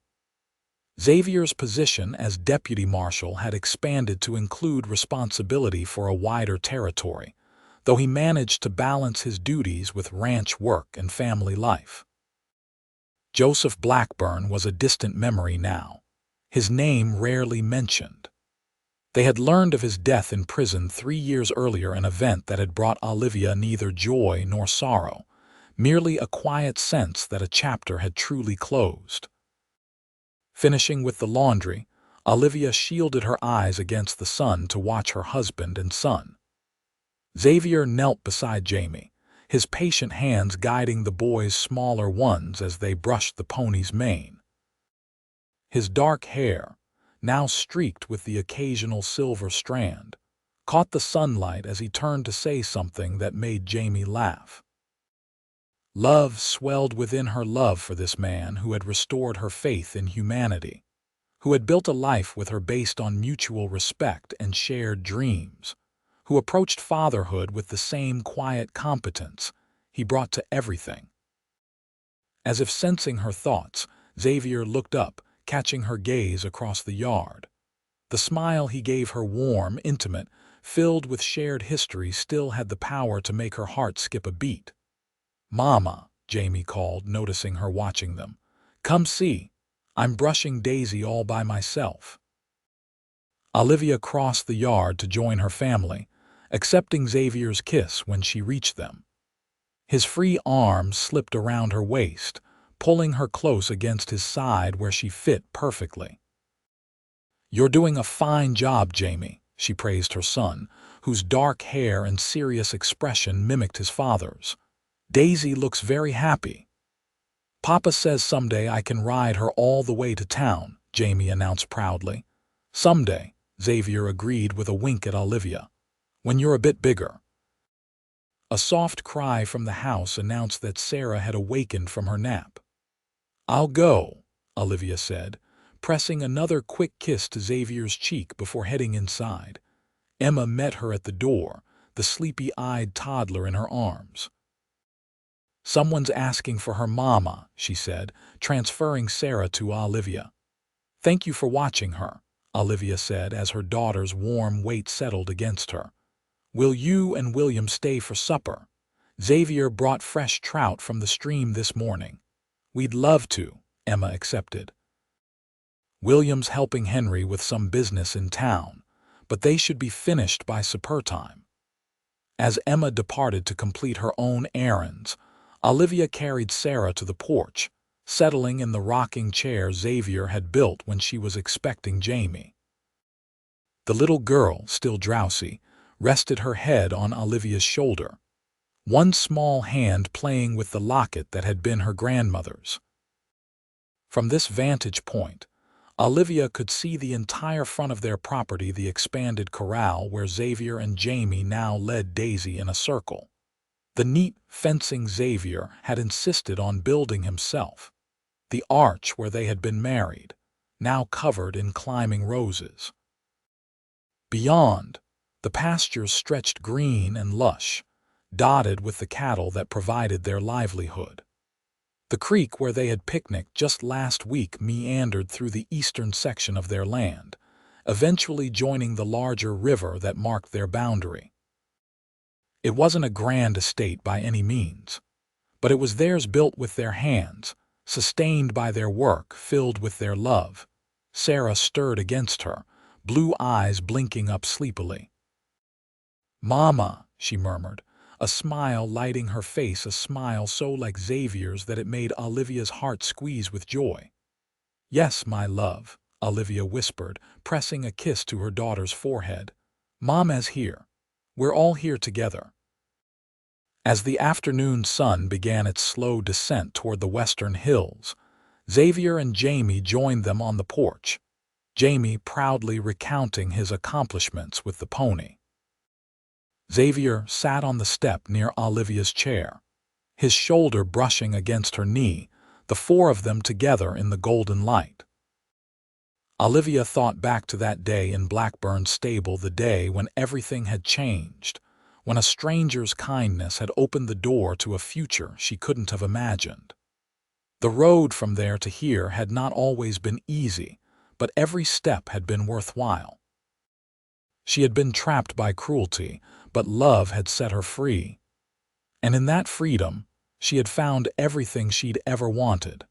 Xavier's position as deputy marshal had expanded to include responsibility for a wider territory, though he managed to balance his duties with ranch work and family life. Joseph Blackburn was a distant memory now, his name rarely mentioned. They had learned of his death in prison 3 years earlier, an event that had brought Olivia neither joy nor sorrow, merely a quiet sense that a chapter had truly closed. Finishing with the laundry, Olivia shielded her eyes against the sun to watch her husband and son. Xavier knelt beside Jamie, his patient hands guiding the boy's smaller ones as they brushed the pony's mane. His dark hair, now streaked with the occasional silver strand, caught the sunlight as he turned to say something that made Jamie laugh. Love swelled within her love for this man who had restored her faith in humanity, who had built a life with her based on mutual respect and shared dreams, who approached fatherhood with the same quiet competence he brought to everything. As if sensing her thoughts, Xavier looked up, catching her gaze across the yard. The smile he gave her, warm, intimate, filled with shared history, still had the power to make her heart skip a beat. "Mama," Jamie called, noticing her watching them. "Come see. I'm brushing Daisy all by myself." Olivia crossed the yard to join her family, accepting Xavier's kiss when she reached them. His free arms slipped around her waist, pulling her close against his side where she fit perfectly. "You're doing a fine job, Jamie," she praised her son, whose dark hair and serious expression mimicked his father's. "Daisy looks very happy." "Papa says someday I can ride her all the way to town," Jamie announced proudly. "Someday," Xavier agreed with a wink at Olivia. "When you're a bit bigger." A soft cry from the house announced that Sarah had awakened from her nap. "I'll go," Olivia said, pressing another quick kiss to Xavier's cheek before heading inside. Emma met her at the door, the sleepy-eyed toddler in her arms. "Someone's asking for her mama," she said, transferring Sarah to Olivia. "Thank you for watching her," Olivia said as her daughter's warm weight settled against her. "Will you and William stay for supper? Xavier brought fresh trout from the stream this morning." "We'd love to," Emma accepted. "William's helping Henry with some business in town, but they should be finished by supper time." As Emma departed to complete her own errands, Olivia carried Sarah to the porch, settling in the rocking chair Xavier had built when she was expecting Jamie. The little girl, still drowsy, rested her head on Olivia's shoulder, one small hand playing with the locket that had been her grandmother's. From this vantage point, Olivia could see the entire front of their property, the expanded corral where Xavier and Jamie now led Daisy in a circle. The neat fencing Xavier had insisted on building himself. The arch where they had been married, now covered in climbing roses. Beyond, the pastures stretched green and lush, dotted with the cattle that provided their livelihood. The creek where they had picnicked just last week meandered through the eastern section of their land, eventually joining the larger river that marked their boundary. It wasn't a grand estate by any means, but it was theirs, built with their hands, sustained by their work, filled with their love. Sarah stirred against her, blue eyes blinking up sleepily. "Mama," she murmured, a smile lighting her face, a smile so like Xavier's that it made Olivia's heart squeeze with joy. "Yes, my love," Olivia whispered, pressing a kiss to her daughter's forehead. "Mama's here. We're all here together." As the afternoon sun began its slow descent toward the western hills, Xavier and Jamie joined them on the porch, Jamie proudly recounting his accomplishments with the pony. Xavier sat on the step near Olivia's chair, his shoulder brushing against her knee, the four of them together in the golden light. Olivia thought back to that day in Blackburn's stable, the day when everything had changed, when a stranger's kindness had opened the door to a future she couldn't have imagined. The road from there to here had not always been easy, but every step had been worthwhile. She had been trapped by cruelty, but love had set her free. And in that freedom, she had found everything she'd ever wanted.